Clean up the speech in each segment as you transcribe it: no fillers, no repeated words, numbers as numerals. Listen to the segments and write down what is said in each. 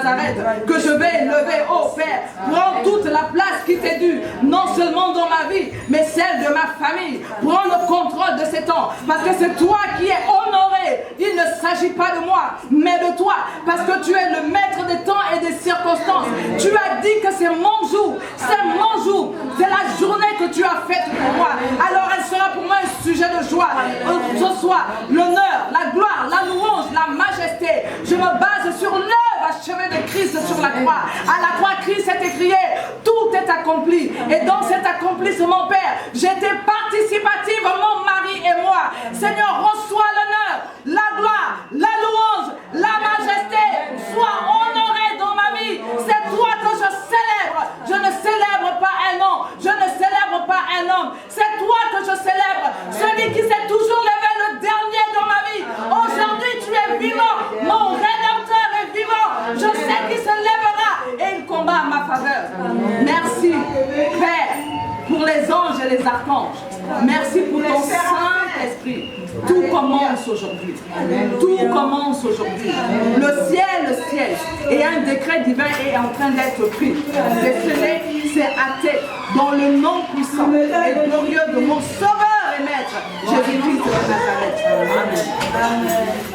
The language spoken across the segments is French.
Nazareth que je vais élever, oh Père. Prends toute la place qui t'est due, non seulement dans ma vie, mais celle de ma famille. Prends le contrôle de ces temps, parce que c'est toi qui es honoré. Il ne s'agit pas de moi, mais de toi, parce que tu es le maître des temps et des circonstances. Tu as dit que c'est mon jour, c'est la journée que tu as faite pour moi. Alors elle sera pour moi un sujet de joie. Ce soir, l'honneur, la gloire, la louange, la majesté. Je me base sur l'œuvre achevée de Christ sur la croix. À la croix, Christ est écrié, tout est accompli. Et dans cet accomplissement, Père, j'étais participative, mon mari et moi. Seigneur, reçois l'honneur, la gloire, la louange, la majesté. Sois honoré dans ma vie. C'est toi que je célèbre. Je ne célèbre pas un nom. Je ne célèbre pas un homme. C'est toi que je célèbre. Celui qui s'est toujours levé le dernier dans ma vie. Aujourd'hui, tu es vivant. Mon Rédempteur est vivant. Je sais qu'il se lèvera et il combat en ma faveur. Merci, Père, pour les anges et les archanges. Merci pour ton Saint-Esprit. Tout commence aujourd'hui. Tout commence aujourd'hui. Le ciel, et un décret divin est en train d'être pris. C'est scellé, c'est acté dans le nom puissant et glorieux de mon Sauveur et Maître, Jésus-Christ de Nazareth. Amen.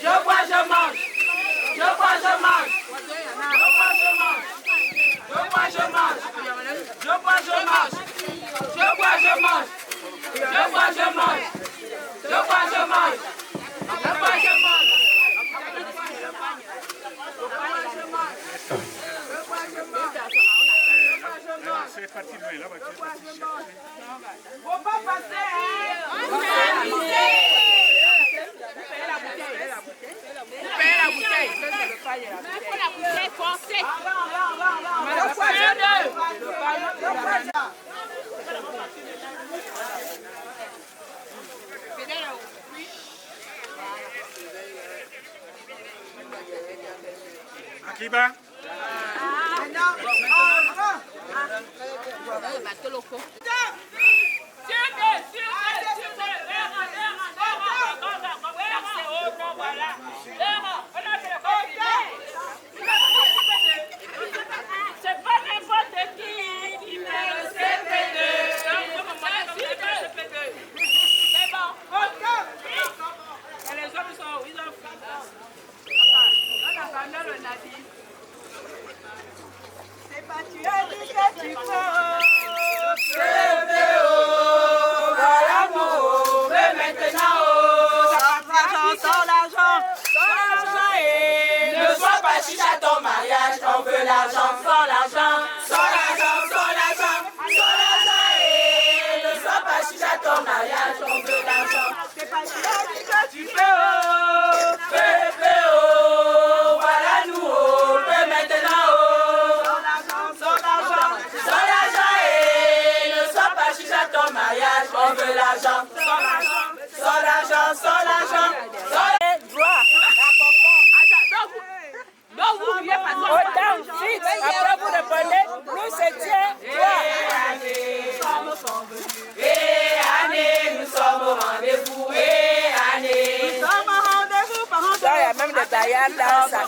Je bois, je mange. C'est parti loin là. Faut pas passer, Payez la bouteille. La bouteille forcée. Akiba. C'est pas n'importe qui met le CP2. C'est bon. Et les hommes sont où? Ils ont fui. On a pas le navire. C'est pas tu as dit que tu peux. Mais maintenant, sans l'argent, Ne sois pas chiche à ton mariage, on veut l'argent, sans l'argent, sans l'argent, sans l'argent, sans l'argent, ne sois pas chiche à ton mariage, on veut l'argent. c'est pas tu as dit que tu peux. Pépé, oh, voilà nous, oh, mais maintenant, oh, Sans l'argent, sans l'argent, ne sois pas chiche à ton mariage, on veut l'argent, sans l'argent, sans l'argent, sans l'argent, sans Donc vous vouliez passer au temps fixe, après vous répondez, nous c'est tiens, nous sommes au rendez-vous, nous sommes au rendez-vous, par il y a même des taillards dans ça.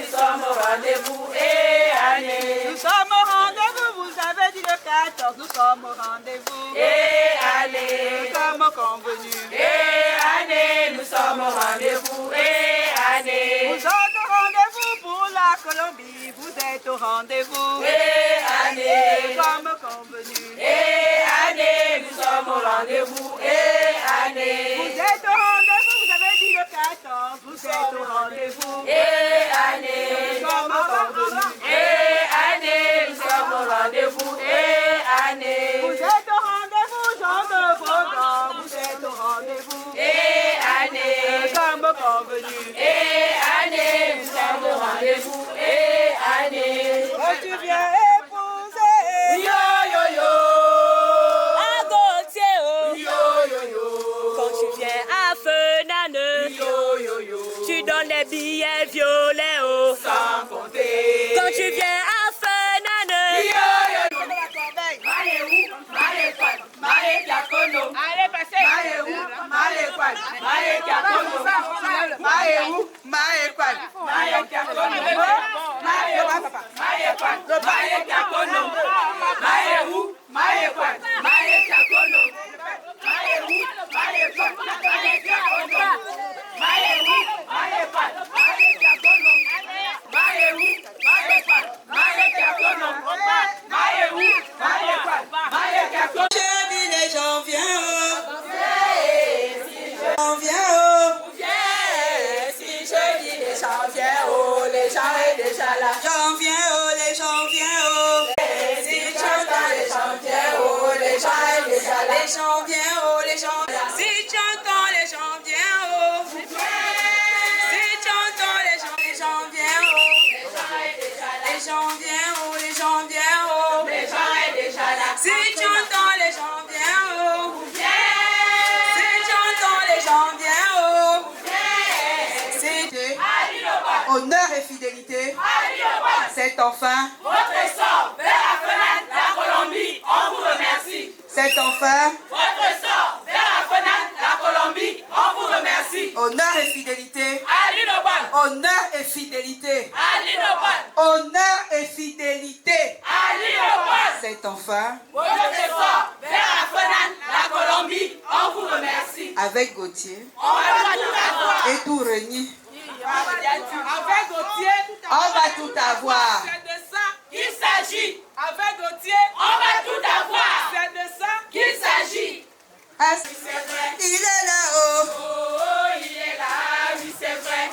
Nous sommes au rendez-vous, Nous sommes au rendez-vous, vous avez dit le 14, nous sommes au rendez-vous. Comme convenu. nous sommes au rendez-vous, Vous êtes au rendez-vous pour la Colombie, vous êtes au rendez-vous. Comme convenu. nous sommes au rendez-vous, Vous êtes au rendez-vous, vous avez dit le 14, vous êtes au rendez-vous. Comme convenu. nous sommes au rendez-vous, Vous êtes au rendez-vous, Jean de Beaudon, vous êtes au rendez-vous. Comme convenu. nous sommes au rendez-vous, Quand tu viens épouser, yo yo yo, à Gauthier, oh. yo yo yo, Quand tu viens à Fenane, yo yo yo, tu donnes les billets violets, oh. sans compter. Quand tu viens à Fenane, allez, passez. je dis les gens viens, Si je dis les gens viennent, oh, les gens est déjà là. j'en viens, oh, les gens viens, oh. Si tu entends les gens viennent, oh, les gens est déjà là. Les gens viens, oh, les gens. Si tu entends les gens viens, oh. Si tu entends les gens viens, oh. Les gens viens, oh, les gens viens, oh. Les gens est déjà là. Si tu entends les gens viens, oh. Si tu entends les gens viens, oh. C'est honneur et fidélité. C'est enfin. Votre sort vers la fenêtre, la Colombie, on vous remercie. C'est enfin. Votre sort vers la fenêtre, la Colombie, on vous remercie. Honneur et fidélité. Ali Noban, Honneur et fidélité. Ali Noban, Honneur et fidélité. Ali Noban. C'est enfin. Votre sort vers la fenêtre, la Colombie, on vous remercie. Avec Gauthier On va tout avoir. et tout Régny, Avec Gauthier, on va tout avoir. c'est de ça. Il s'agit. Avec Gauthier, On va tout avoir. c'est de ça. Qu'il s'agit. Il est là-haut. Oh, il est là, oui.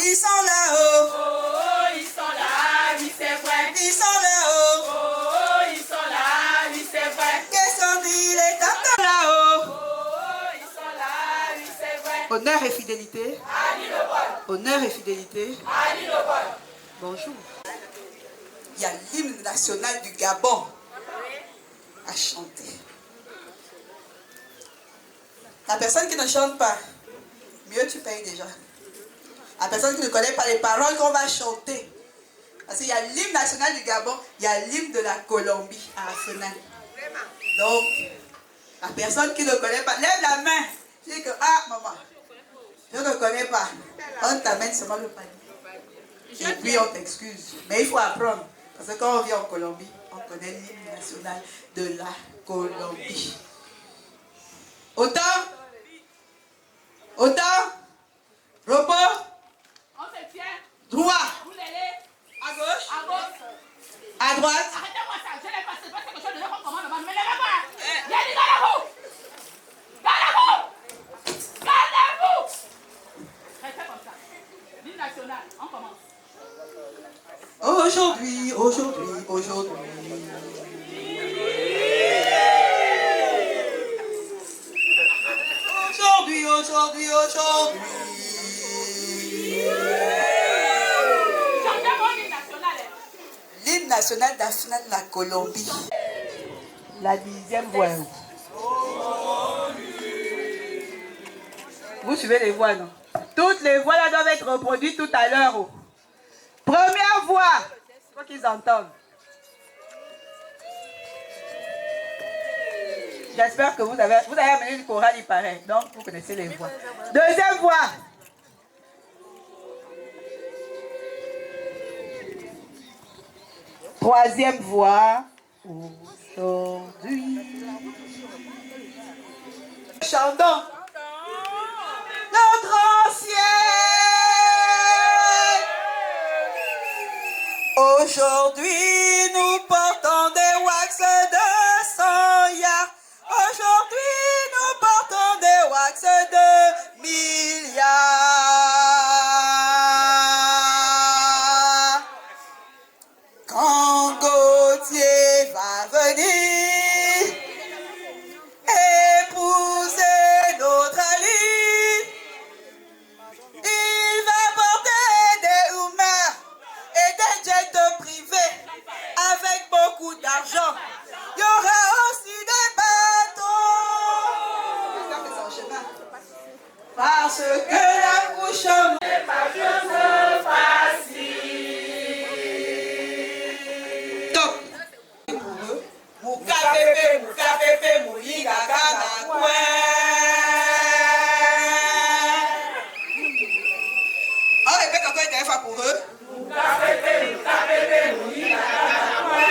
Ils sont là-haut. Oh, ils sont là, oui c'est vrai. Ils sont là-haut. Oh, ils sont là, oui c'est vrai. Qu'est-ce qu'on dit les tatas là-haut? Oh, ils sont là, oui c'est vrai. Honneur et fidélité. Ali le bon. Honneur et fidélité. Ali le bon. Bonjour. Il y a l'hymne national du Gabon à chanter. La personne qui ne chante pas, mieux tu payes déjà. La personne qui ne connaît pas les paroles qu'on va chanter. Parce qu'il y a l'hymne national du Gabon, il y a l'hymne de la Colombie à Arsenal. Donc, la personne qui ne connaît pas, lève la main. Dis que, ah maman, je ne connais pas. On t'amène seulement le panier. Et puis on t'excuse. Mais il faut apprendre. Parce que quand on vient en Colombie, on connaît l'hymne national de la Colombie. Autant, repos, On se tient. droit, Vous l'allez. à gauche, À gauche. à droite. Arrêtez-moi ça. Je n'ai pas. C'est pas quelque chose de dire qu'on commande. Mais ne levez pas. Il y a dit gardez-vous. Gardez-vous. Gardez-vous. Restez comme ça. L'hymne national. On commence. Aujourd'hui. Aujourd'hui. Chantez mon hymne national. L'hymne national d'Afrique de la Colombie. La 10e voix. Vous suivez les voix, non? Toutes les voix là doivent être reproduites tout à l'heure. Oh. Première voix. Il faut qu'ils entendent. J'espère que vous avez amené une chorale, il paraît. Donc, vous connaissez les voix. Deuxième voix. Troisième voix. Aujourd'hui. Chantons. Notre ancien. Aujourd'hui, nous portons des wax de soya. Aujourd'hui, nous portons des wax de milliards. Quand Gauthier va venir épouser notre Ali, il va porter des humains et des jets privés avec beaucoup d'argent. Il y aura aussi des bateaux. Parce que l'accouchement n'est pas facile. Top. Mouka pepe, mouliga gana kwen. On répète encore une dernière fois pour eux. Mouka pepe, mouliga gana kwen.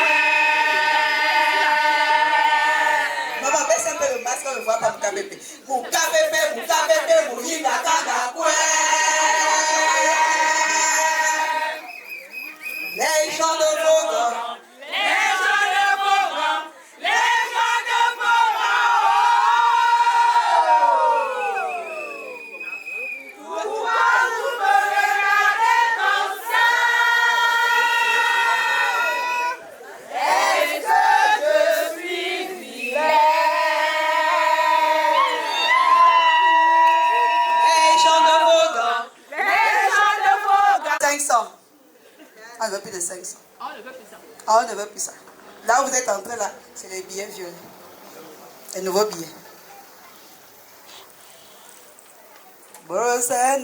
Maman, baisse un peu le masque, on ne voit pas Mouka pepe. Mouka pepe, mouliga gana kwen. Les gens de Bogan. On ne veut plus de 500. On ne veut plus ça. Ah, on ne veut plus ça. Là où vous êtes entrés, là, c'est les billets violets. Les nouveaux billets. Borosane.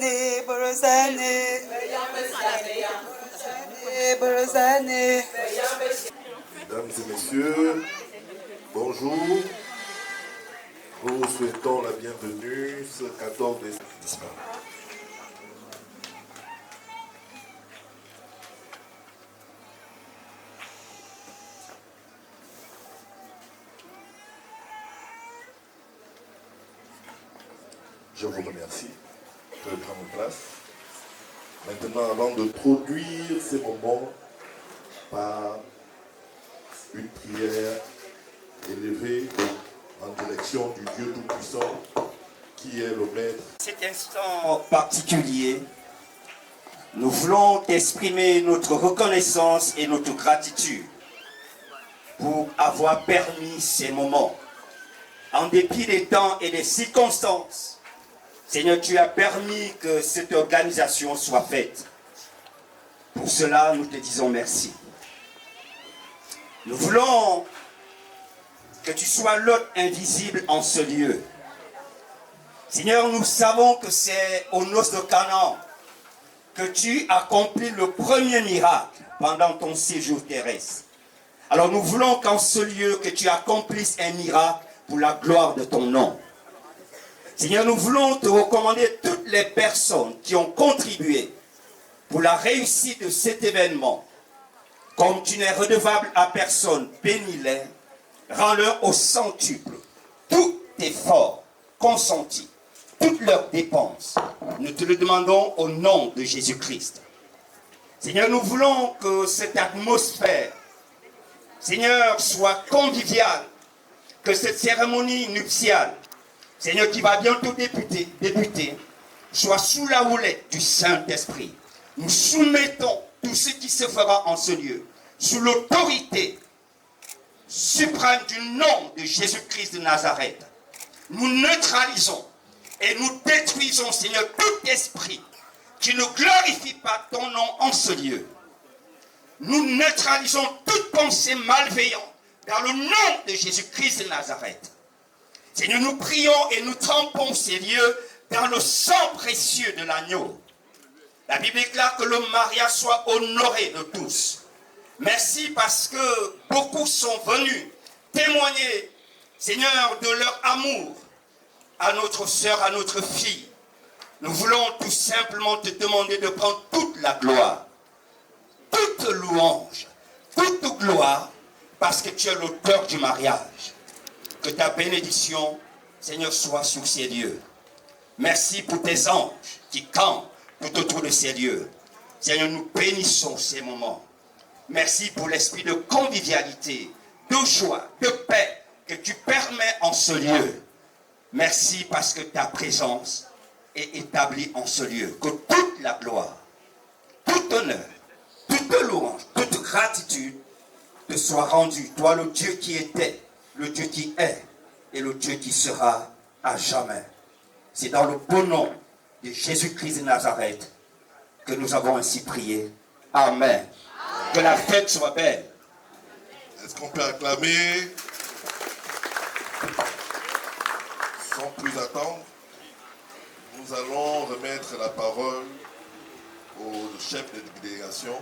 Mesdames et messieurs, bonjour. Nous vous souhaitons la bienvenue ce 14 décembre. Je vous remercie de prendre place. Maintenant, avant de produire ces moments par une prière élevée en direction du Dieu Tout-Puissant, qui est le Maître. Cet instant particulier Nous voulons exprimer notre reconnaissance et notre gratitude pour avoir permis ces moments. En dépit des temps et des circonstances, Seigneur, tu as permis que cette organisation soit faite. Pour cela, nous te disons merci. Nous voulons que tu sois l'hôte invisible en ce lieu. Seigneur, nous savons que c'est aux noces de Canaan que tu accomplis le premier miracle pendant ton séjour terrestre. Alors nous voulons qu'en ce lieu, que tu accomplisses un miracle pour la gloire de ton nom. Seigneur, nous voulons te recommander toutes les personnes qui ont contribué pour la réussite de cet événement. Comme tu n'es redevable à personne, bénis-les, rends-leur au centuple tout effort consenti, toutes leurs dépenses. Nous te le demandons au nom de Jésus-Christ. Seigneur, nous voulons que cette atmosphère, Seigneur, soit conviviale, que cette cérémonie nuptiale, Seigneur, qui va bientôt débuter, soit sous la houlette du Saint-Esprit. Nous soumettons tout ce qui se fera en ce lieu, sous l'autorité suprême du nom de Jésus-Christ de Nazareth. Nous neutralisons et nous détruisons, Seigneur, tout esprit qui ne glorifie pas ton nom en ce lieu. Nous neutralisons toute pensée malveillante dans le nom de Jésus-Christ de Nazareth. Seigneur, nous prions et nous trempons ces lieux dans le sang précieux de l'agneau. La Bible déclare que le mariage soit honoré de tous. Merci parce que beaucoup sont venus témoigner, Seigneur, de leur amour à notre sœur, à notre fille. Nous voulons tout simplement te demander de prendre toute la gloire, toute louange, toute gloire, parce que tu es l'auteur du mariage. Que ta bénédiction, Seigneur, soit sur ces lieux. Merci pour tes anges qui campent tout autour de ces lieux. Seigneur, nous bénissons ces moments. Merci pour l'esprit de convivialité, de joie, de paix que tu permets en ce lieu. Merci parce que ta présence est établie en ce lieu. Que toute la gloire, tout honneur, toute louange, toute gratitude te soit rendue. Toi, le Dieu qui était, le Dieu qui est et le Dieu qui sera à jamais. C'est dans le beau nom de Jésus-Christ de Nazareth que nous avons ainsi prié. Amen. Que la fête soit belle. Est-ce qu'on peut acclamer? Sans plus attendre, nous allons remettre la parole au chef de délégation.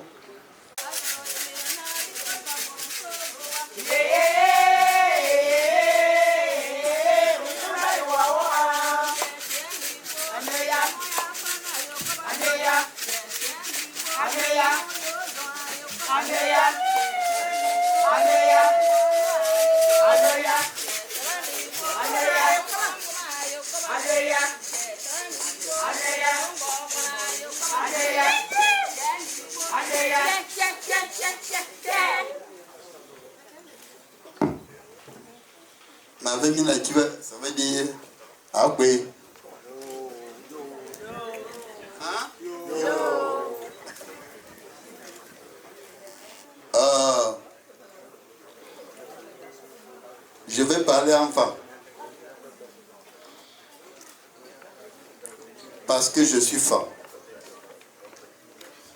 Ma venue là, tu veux, ça veut dire ah oui. Hein? Je vais parler enfant. Parce que je suis femme.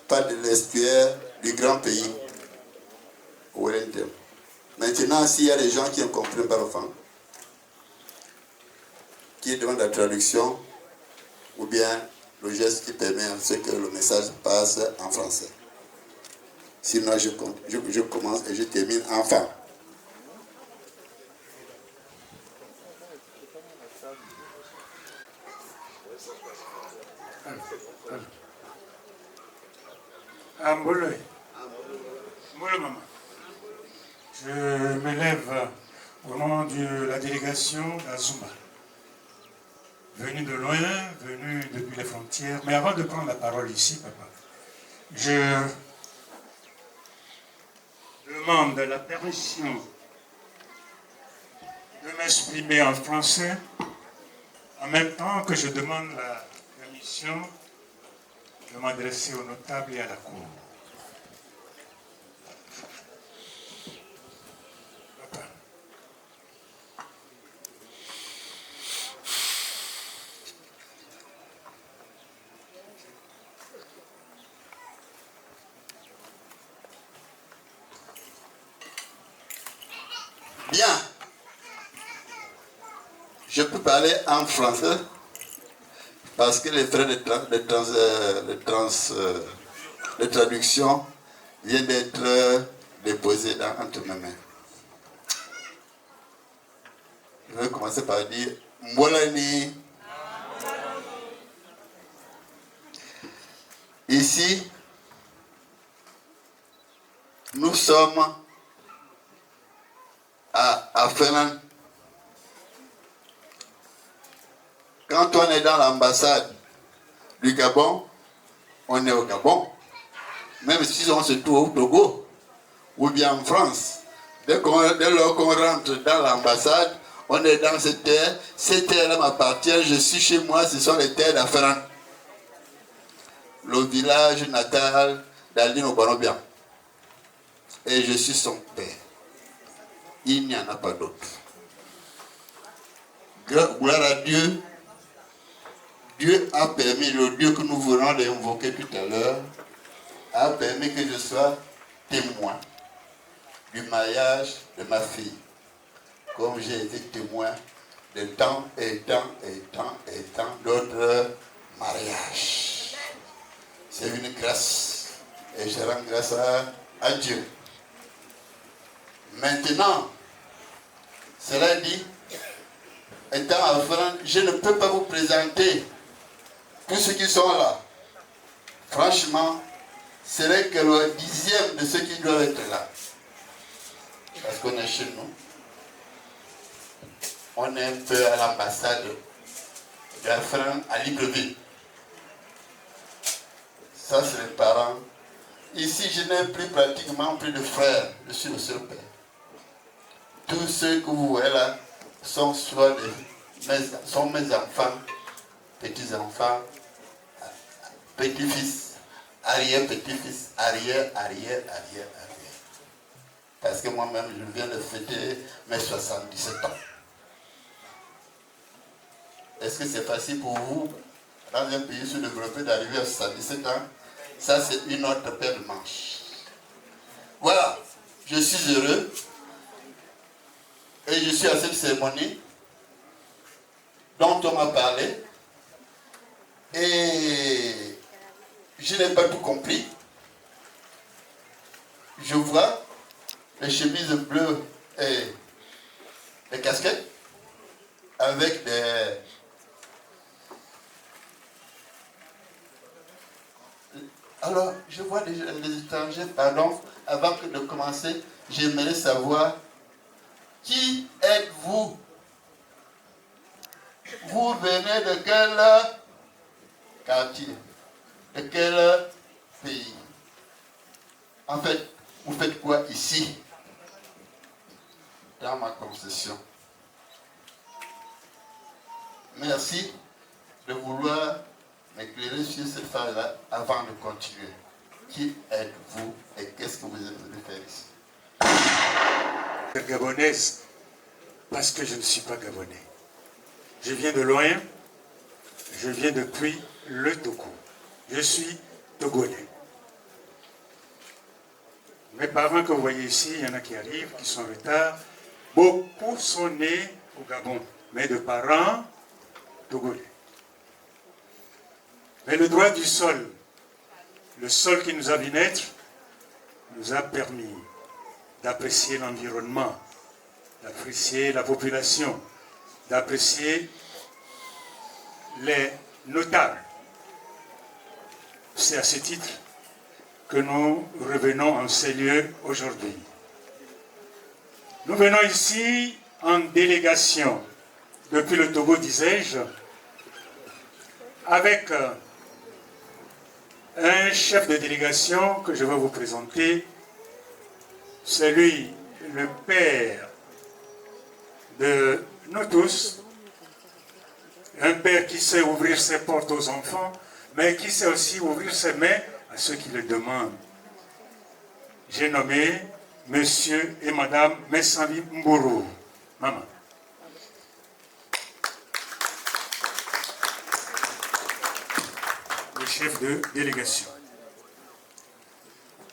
Pas de l'estuaire du grand pays. Wellington. Maintenant, s'il y a des gens qui ne comprennent pas le femme, qui demandent la traduction, ou bien le geste qui permet à ce que le message passe en français. Sinon, je commence et je termine enfin. Je m'élève au nom de la délégation d'Azuma. Venu de loin, venu depuis les frontières. Mais avant de prendre la parole ici, papa, je demande la permission de m'exprimer en français, en même temps que je demande la permission de m'adresser aux notables et à la cour. Papa. Bien. Je peux parler en français parce que les frais de traduction viennent d'être déposés entre mes mains. Je vais commencer par dire Mwolani. Ici, nous sommes à Finlande. Quand on est dans l'ambassade du Gabon, on est au Gabon. Même si on se trouve au Togo ou bien en France, dès lors qu'on rentre dans l'ambassade, on est dans cette terre. Cette terre-là m'appartient, je suis chez moi, ce sont les terres d'Afrique. Le village natal d'Aldine Obanobia. Et je suis son père. Il n'y en a pas d'autre. Gloire à Dieu. Dieu a permis, le Dieu que nous venons d'invoquer tout à l'heure, a permis que je sois témoin du mariage de ma fille. Comme j'ai été témoin de tant et tant et tant et tant d'autres mariages. C'est une grâce. Et je rends grâce à Dieu. Maintenant, cela dit, étant en France, je ne peux pas vous présenter tous ceux qui sont là. Franchement, ce n'est que le 10e de ceux qui doivent être là. Parce qu'on est chez nous. On est un peu à l'ambassade de la France à Libreville. Ça, c'est les parents. Ici, je n'ai pratiquement plus de frères. Je suis le seul père. Tous ceux que vous voyez là sont soit mes enfants, petits-enfants, petits-fils, arrière-petits-fils, arrière. Parce que moi-même, je viens de fêter mes 77 ans. Est-ce que c'est facile pour vous, dans un pays sous-développé, d'arriver à 77 ans? Ça, c'est une autre paire de manches. Voilà, je suis heureux. Et je suis à cette cérémonie dont on m'a parlé. Et je n'ai pas tout compris. Je vois les chemises bleues et les casquettes avec des... Alors, je vois les étrangers, pardon, avant de commencer, j'aimerais savoir qui êtes-vous? Vous venez de quel quartier? De quel pays? En fait, vous faites quoi ici? Dans ma concession. Merci de vouloir m'éclairer sur cette phase-là avant de continuer. Qui êtes-vous et qu'est-ce que vous êtes venu faire ici? Gabonaise, parce que je ne suis pas gabonais. Je viens de loin, je viens depuis le Togo. Je suis togolais. Mes parents que vous voyez ici, il y en a qui arrivent, qui sont en retard. Beaucoup sont nés au Gabon, mais de parents togolais. Mais le droit du sol, le sol qui nous a vu naître, nous a permis d'apprécier l'environnement, d'apprécier la population, d'apprécier les notables. C'est à ce titre que nous revenons en ces lieux aujourd'hui. Nous venons ici en délégation, depuis le Togo, disais-je, avec un chef de délégation que je vais vous présenter. C'est lui, le père de nous tous, un père qui sait ouvrir ses portes aux enfants, mais qui sait aussi ouvrir ses mains à ceux qui le demandent. J'ai nommé Monsieur et Madame Messanvi Mboro. Maman. Le chef de délégation.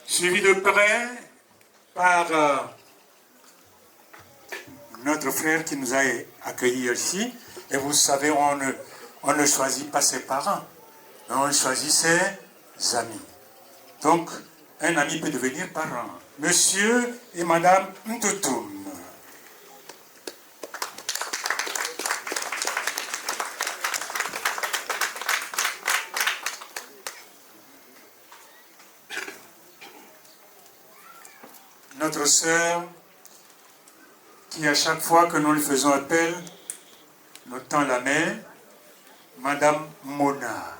Suivi de près par notre frère qui nous a accueillis ici. Et vous savez, on ne choisit pas ses parents, mais on choisit ses amis. Donc, un ami peut devenir parent. Monsieur et Madame Ntoutoum. Notre sœur, qui à chaque fois que nous lui faisons appel, nous tend la main, Madame Mona.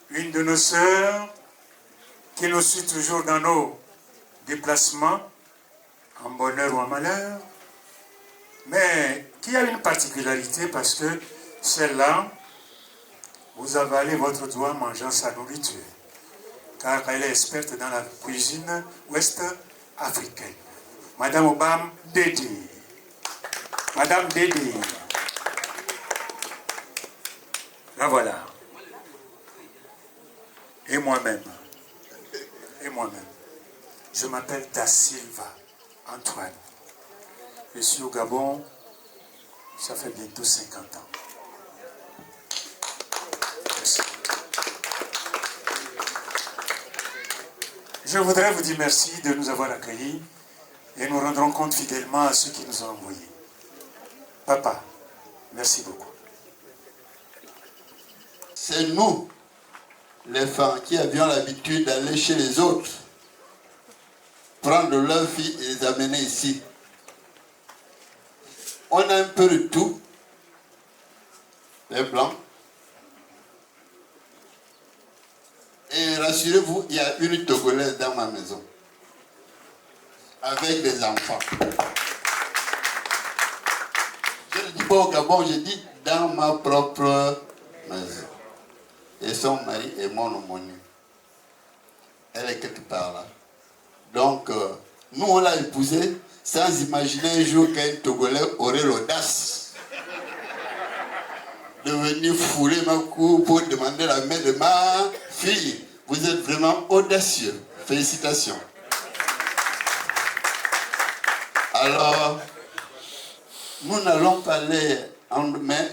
Une de nos sœurs qui nous suit toujours dans nos déplacements, en bonheur ou en malheur, mais qui a une particularité parce que celle-là, vous avalez votre doigt en mangeant sa nourriture, car elle est experte dans la cuisine ouest-africaine. Madame Obam Dédé. Madame Dédé. La voilà. Et moi-même. Je m'appelle Da Silva Antoine. Je suis au Gabon, ça fait bientôt 50 ans. Merci. Je voudrais vous dire merci de nous avoir accueillis et nous rendrons compte fidèlement à ceux qui nous ont envoyés. Papa, merci beaucoup. C'est nous, les femmes, qui avions l'habitude d'aller chez les autres, prendre leurs filles et les amener ici. On a un peu de tout. Les blancs. Et rassurez-vous, il y a une Togolaise dans ma maison. Avec des enfants. Je ne dis pas au Gabon, je dis dans ma propre maison. Et son mari est mon aumônier. Elle est quelque part là. Donc, nous on l'a épousée sans imaginer un jour qu'un Togolais aurait l'audace de venir fouler ma cour pour demander la main de ma fille. Vous êtes vraiment audacieux. Félicitations. Alors, nous n'allons pas aller en main.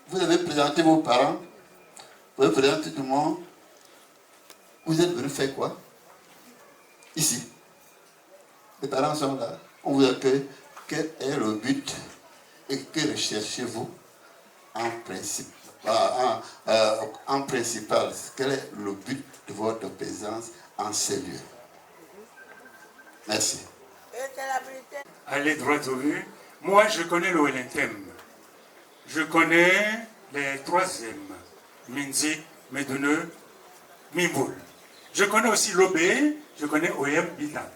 Vous avez présenté vos parents. Vous avez présenté tout le monde. Vous êtes venu faire quoi? Ici. Les parents sont là. On vous accueille. Quel est le but et que recherchez-vous en principe? En principal, quel est le but de votre présence en ces lieux? Merci. Allez droit au but. Moi, je connais le Wellington. Je connais les troisièmes. Minzik, Meduneux, Mimboul. Je connais aussi l'Obé, je connais OM Bita.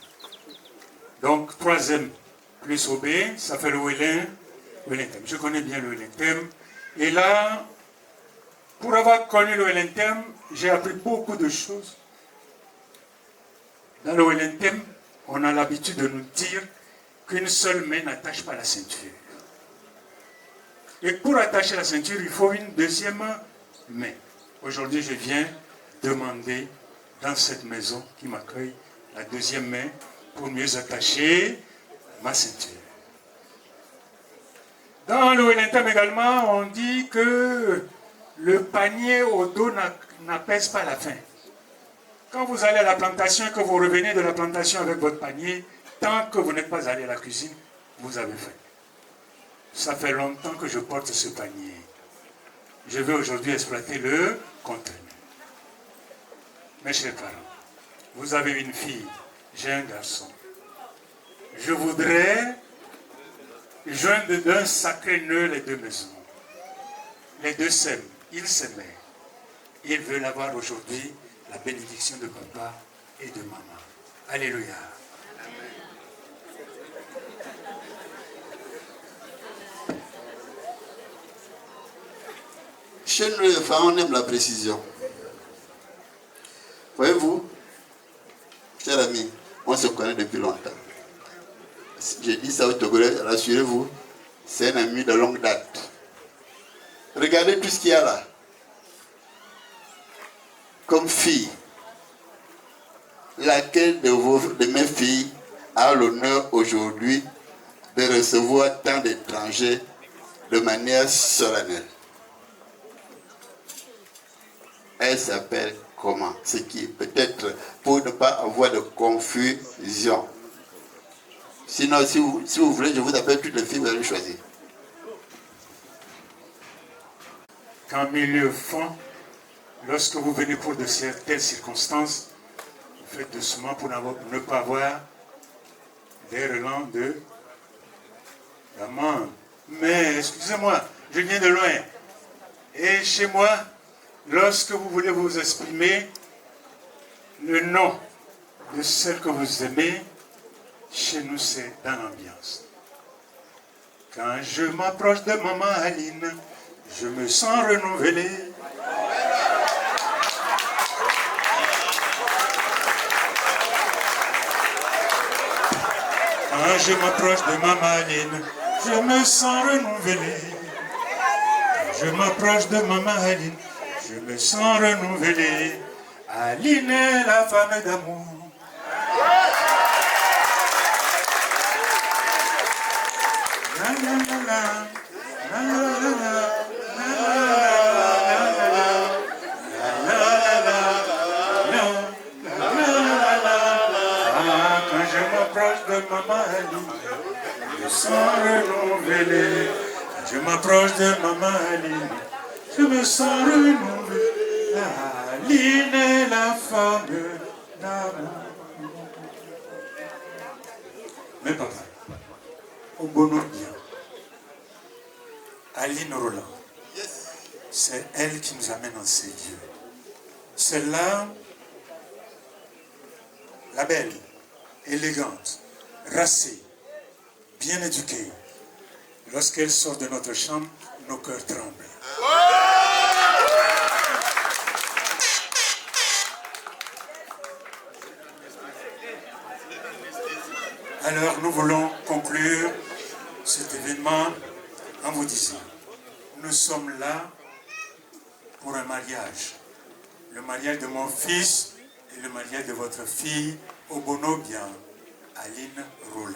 Donc, troisième plus Obé, ça fait le Wellington. Je connais bien le Wellington. Et là, pour avoir connu le Wellington, j'ai appris beaucoup de choses. Dans le Wellington, on a l'habitude de nous dire qu'une seule main n'attache pas la ceinture. Et pour attacher la ceinture, il faut une deuxième main. Aujourd'hui, je viens demander dans cette maison qui m'accueille la deuxième main pour mieux attacher ma ceinture. Dans le Wellington également, on dit que le panier au dos n'apaise pas la faim. Quand vous allez à la plantation et que vous revenez de la plantation avec votre panier, tant que vous n'êtes pas allé à la cuisine, vous avez faim. Ça fait longtemps que je porte ce panier. Je vais aujourd'hui exploiter le contenu. Mes chers parents, vous avez une fille, j'ai un garçon. Je voudrais joindre d'un sacré nœud les deux maisons. Les deux s'aiment, ils s'aimaient. Ils veulent avoir aujourd'hui la bénédiction de papa et de maman. Alléluia. Chez nous, les femmes, on aime la précision. Voyez-vous, chers amis, on se connaît depuis longtemps. J'ai dit ça au Togolais, rassurez-vous, c'est un ami de longue date. Regardez tout ce qu'il y a là. Comme fille, laquelle de mes filles a l'honneur aujourd'hui de recevoir tant d'étrangers de manière solennelle? Elle s'appelle comment? Ce qui peut-être pour ne pas avoir de confusion. Sinon, si vous voulez, je vous appelle toutes les filles, vous allez choisir. Qu'en milieu fond, lorsque vous venez pour de telles circonstances, vous faites doucement pour ne pas avoir des relents de maman. Mais excusez-moi, je viens de loin. Et chez moi, lorsque vous voulez vous exprimer le nom de celle que vous aimez, chez nous c'est dans l'ambiance. Quand je m'approche de maman Aline, je me sens renouvelé. Quand je m'approche de maman Aline, je me sens renouvelé. Quand je m'approche de maman Aline, je me sens renouvelé. Aline est la femme d'amour. La la la la, la la la la. De maman Aline, je me sens renouvelé. Quand je m'approche de maman Aline, je me sens renouvelé. Aline est la femme d'amour. Mais papa, au bon bien, Aline Roland, c'est elle qui nous amène en ces lieux. C'est là, la belle, élégante, racée, bien éduquée. Lorsqu'elle sort de notre chambre, nos cœurs tremblent. Alors nous voulons conclure cet événement en vous disant, nous sommes là pour un mariage. Le mariage de mon fils et le mariage de votre fille, Obonobian Aline Roland.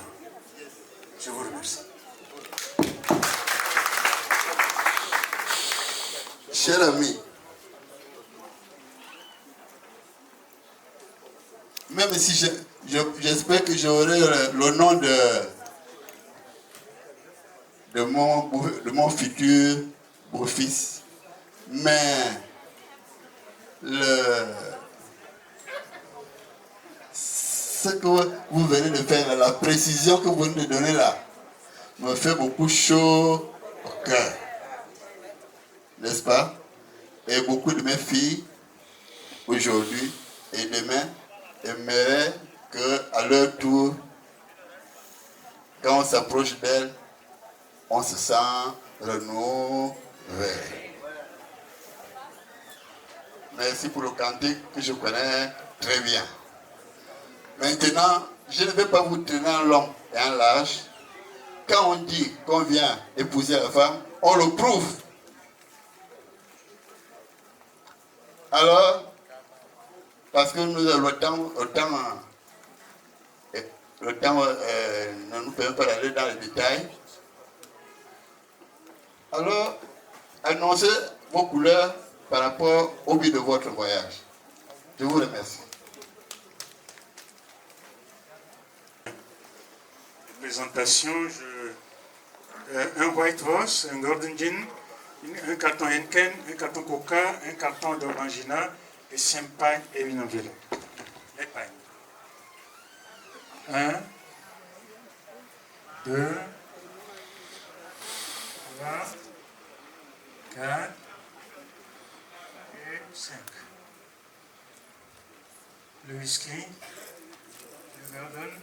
Je vous remercie. Cher ami, même si j'espère que j'aurai le nom de mon futur beau-fils, mais ce que vous venez de faire, la précision que vous venez de donner là, me fait beaucoup chaud au cœur. N'est-ce pas? Et beaucoup de mes filles, aujourd'hui et demain, aimeraient qu'à leur tour, quand on s'approche d'elles, on se sent renouvelé. Merci pour le cantique que je connais très bien. Maintenant, je ne vais pas vous tenir en long et en large. Quand on dit qu'on vient épouser la femme, on le prouve. Alors, parce que nous avons le temps ne nous permet pas d'aller dans les détails. Alors, annoncez vos couleurs par rapport au but de votre voyage. Je vous remercie. Présentation, un White Horse, un Golden Gin, un carton Henken, un carton Coca, un carton d'Orangina et 5 pagnes et une enveloppe. Les pagnes. 1, 2, 3, 4 et 5. Le whisky, le Gordon,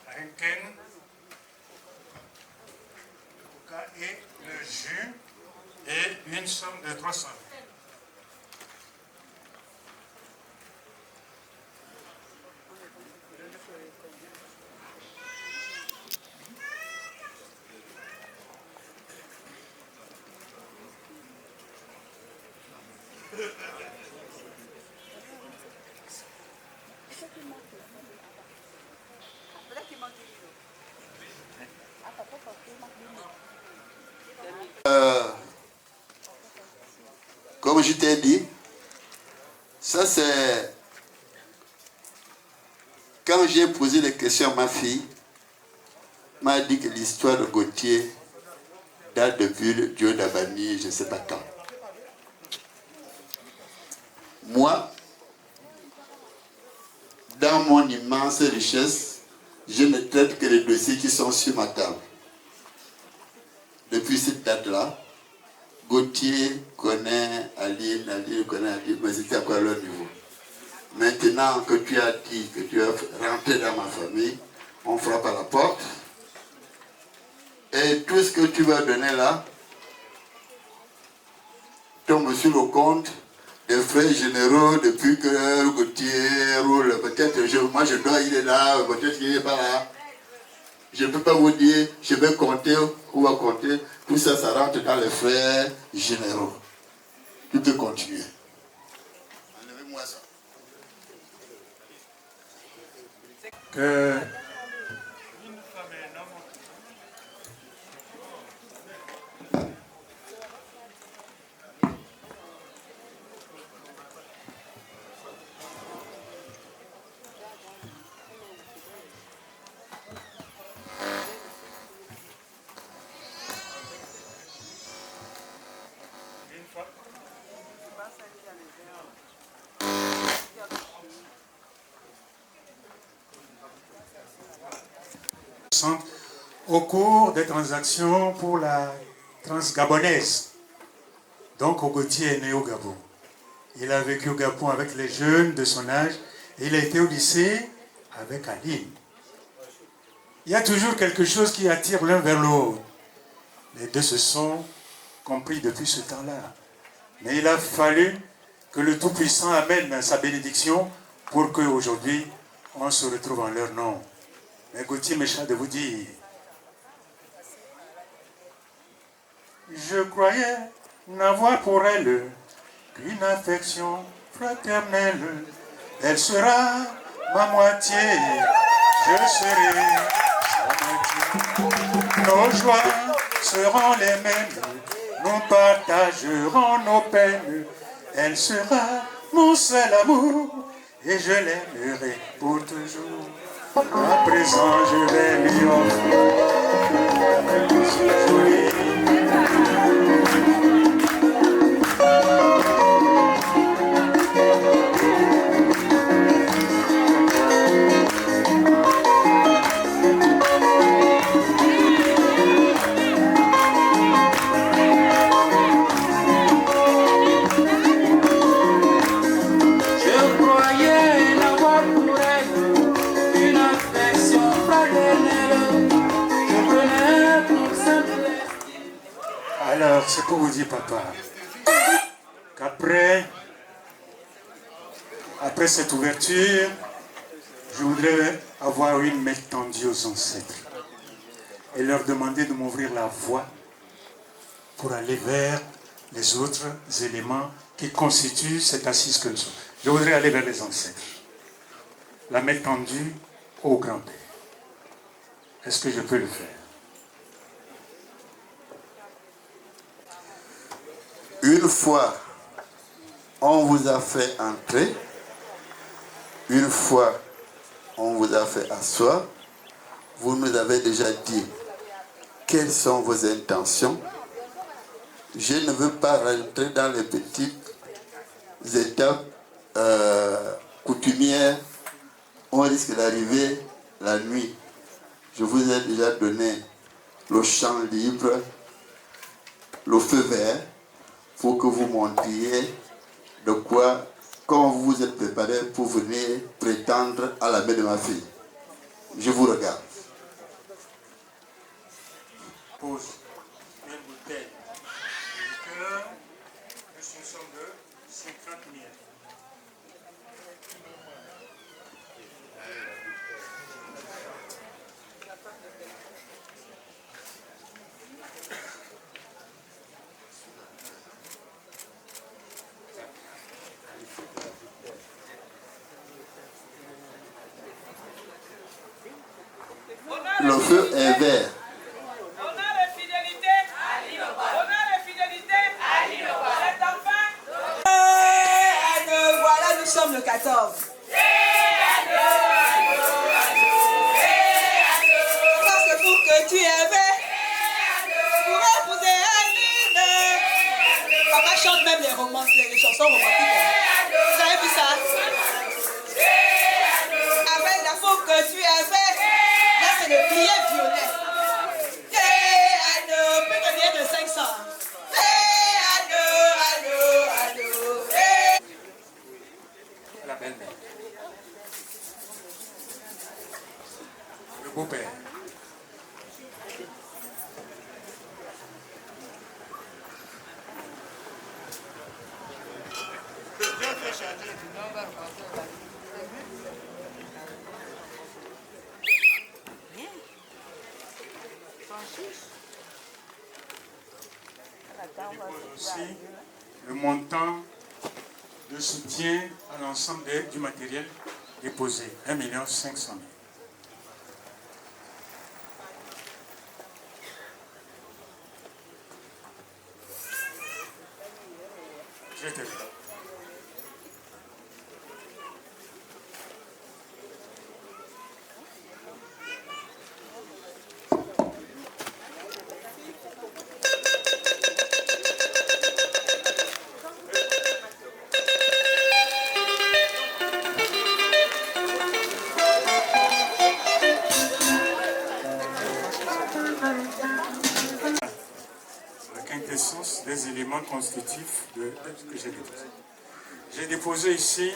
Henken, le Coca et le jus. une somme de 300 000. Comme je t'ai dit, ça c'est quand j'ai posé les questions à ma fille, m'a dit que l'histoire de Gauthier date depuis le Dieu d'Abani, je ne sais pas quand. Moi, dans mon immense richesse, je ne traite que les dossiers qui sont sur ma table. Depuis cette date-là, Gauthier connaît Aline, Aline connaît Aline, mais c'était à quoi leur niveau. Maintenant que tu as dit que tu es rentré dans ma famille, on frappe à la porte. Et tout ce que tu vas donner là tombe sur le compte des frais généraux depuis que Gauthier roule. Peut-être moi je dois, il est là, peut-être qu'il n'est pas là. Je ne peux pas vous dire, je vais compter, on va compter. Tout ça, ça rentre dans les frais généraux. Tu peux continuer. Enlevez-moi ça. Que au cours des transactions pour la transgabonaise. Donc Gauthier est né au Gabon. Il a vécu au Gabon avec les jeunes de son âge et il a été au lycée avec Aline. Il y a toujours quelque chose qui attire l'un vers l'autre. Les deux se sont compris depuis ce temps-là. Mais il a fallu que le Tout-Puissant amène sa bénédiction pour qu'aujourd'hui on se retrouve en leur nom. Mais Gauthier m'échappe de vous dire, je croyais n'avoir pour elle qu'une affection fraternelle. Elle sera ma moitié, je serai sa moitié. Nos joies seront les mêmes, nous partagerons nos peines. Elle sera mon seul amour et je l'aimerai pour toujours. À présent je vais lui offrir c'est pour vous dire, papa, qu'après cette ouverture, je voudrais avoir une main tendue aux ancêtres et leur demander de m'ouvrir la voie pour aller vers les autres éléments qui constituent cette assise que nous sommes. Je voudrais aller vers les ancêtres. La main tendue au grand-père. Est-ce que je peux le faire? Une fois, on vous a fait entrer. Une fois, on vous a fait asseoir. Vous nous avez déjà dit quelles sont vos intentions. Je ne veux pas rentrer dans les petites étapes coutumières. On risque d'arriver la nuit. Je vous ai déjà donné le champ libre, le feu vert, pour que vous montriez de quoi, quand vous vous êtes préparé pour venir prétendre à la main de ma fille. Je vous regarde. Pose une bouteille de liqueur 50 000. Le feu est vert. Honneur et fidélité. Honneur et fidélité. Cet enfant. Voilà, nous sommes le 14. Parce que pour que tu aies pour épouser Aline. Papa chante même les romances, les chansons romantiques. Vous avez vu ça? Avec la faux que tu as fait, là c'est le billet violet. Plus de billet de 500. La belle-mère. Le beau-père. Aussi le montant de soutien à l'ensemble du matériel déposé, 1 500 000. Je te dis. La quintessence des éléments constitutifs de ce que j'ai déposé. J'ai déposé ici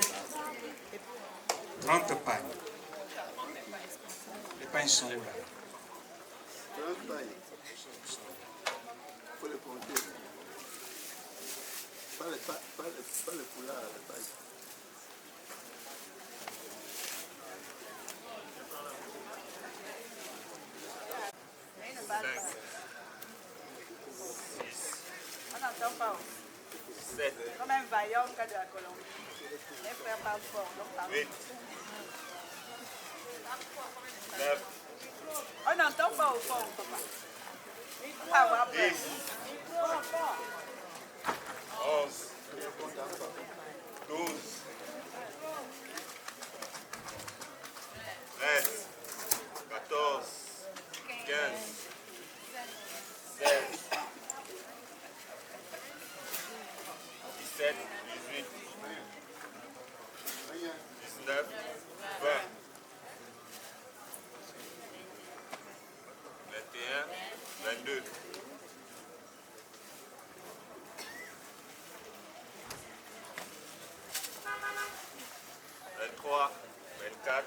30 pagnes. Les pagnes sont là. 30 pailles. Il faut les compter. Pas les foulards, les pailles. On n'entend pas. Comme un vaillant cas de la Colombie. Les frères parlent fort, donc parlent. 8. 9. On n'entend pas au fond, papa. Ah, ouais, après. 10. 11. 12. 13. 14. 15. 16. 17. 18. 19. 20. 21. 22. 23, 24,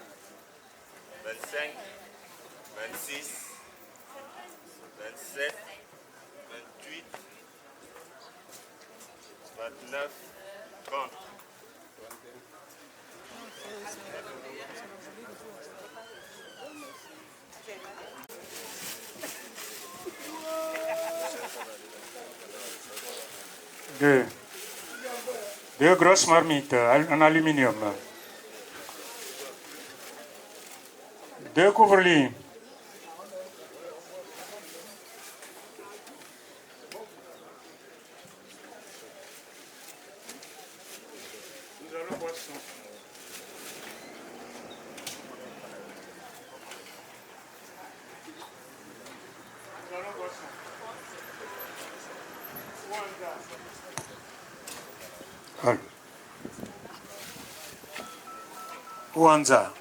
25, 26, 27, 28, 29, 30. Deux grosses marmites en aluminium. 2 couvre-lits. Nous allons boire son. Nous allons boire son. Ouanza.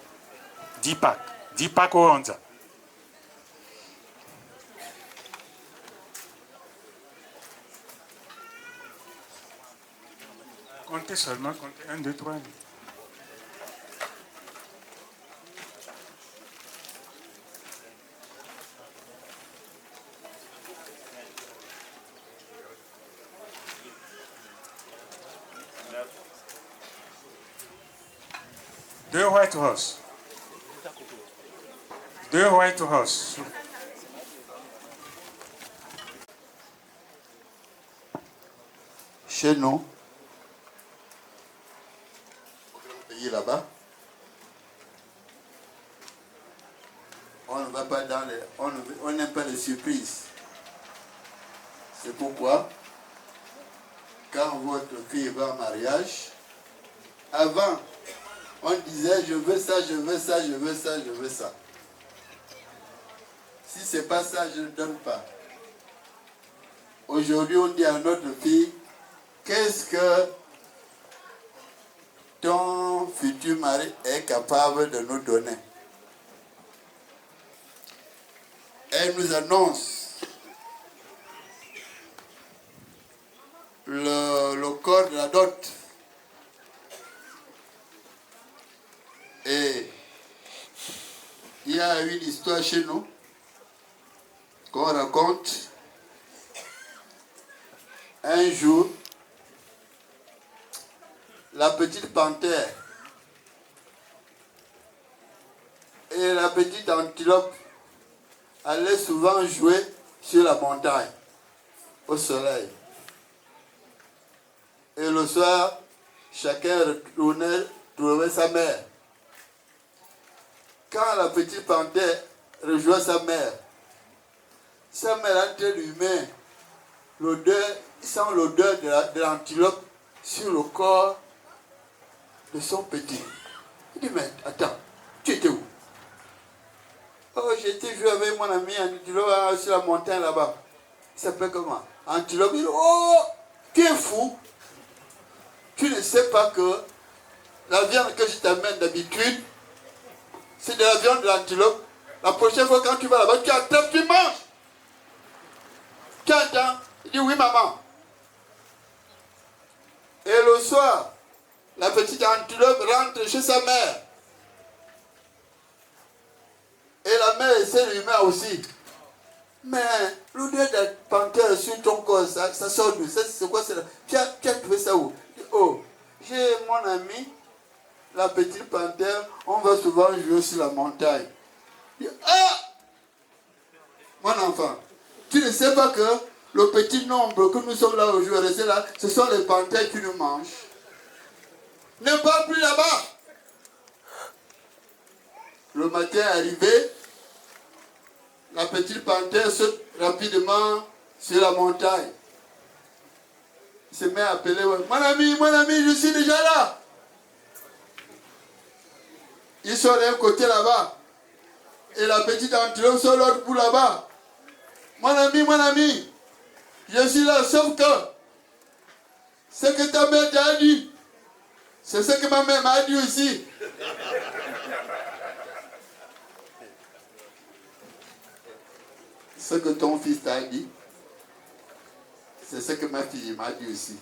10 packs. 10 packs Ouanza. Comptez seulement, comptez 1, 2, 3. 2 White House. 2 White House. Chez nous, au pays là-bas, on ne va pas dans les... On n'aime pas les surprises. C'est pourquoi, quand votre fille va en mariage, avant, on disait je veux ça, je veux ça, je veux ça, je veux ça. Si ce n'est pas ça, je ne donne pas. Aujourd'hui, on dit à notre fille, qu'est-ce que ton futur mari est capable de nous donner? Elle nous annonce le corps de la dot. Et il y a une histoire chez nous qu'on raconte. Un jour, la petite panthère et la petite antilope allaient souvent jouer sur la montagne, au soleil. Et le soir, chacun retournait trouver sa mère. Quand la petite panthère rejoint sa mère entre lui-même l'odeur, il sent l'odeur de l'antilope sur le corps de son petit. Il dit, mais attends, tu étais où? Oh, j'étais joué avec mon ami antilope sur la montagne là-bas. Il s'appelle comment? Antilope. Il dit, oh, tu es fou. Tu ne sais pas que la viande que je t'amène d'habitude, c'est de la viande de l'antilope. La prochaine fois quand tu vas là-bas, tu attrapes, tu manges. Tu entends? Il dit, oui maman. Et le soir, la petite antilope rentre chez sa mère. Et la mère essaie de lui mettre aussi. Mais l'odeur de la panthère sur ton corps, ça sort d'où? C'est quoi ça? Tu as trouvé ça où? Oh, j'ai mon ami, la petite panthère, on va souvent jouer sur la montagne. Il dit, ah! Mon enfant, tu ne sais pas que le petit nombre que nous sommes là aujourd'hui, restés là, ce sont les panthères qui nous mangent. Ne parle plus là-bas. Le matin arrivé, la petite panthère saute rapidement sur la montagne. Il se met à appeler, mon ami, je suis déjà là. Ils sont d'un côté là-bas. Et la petite antilope sur l'autre bout là-bas. Mon ami, je suis là, sauf que ce que ta mère t'a dit, c'est ce que ma mère m'a dit aussi. Ce que ton fils t'a dit, c'est ce que ma fille m'a dit aussi.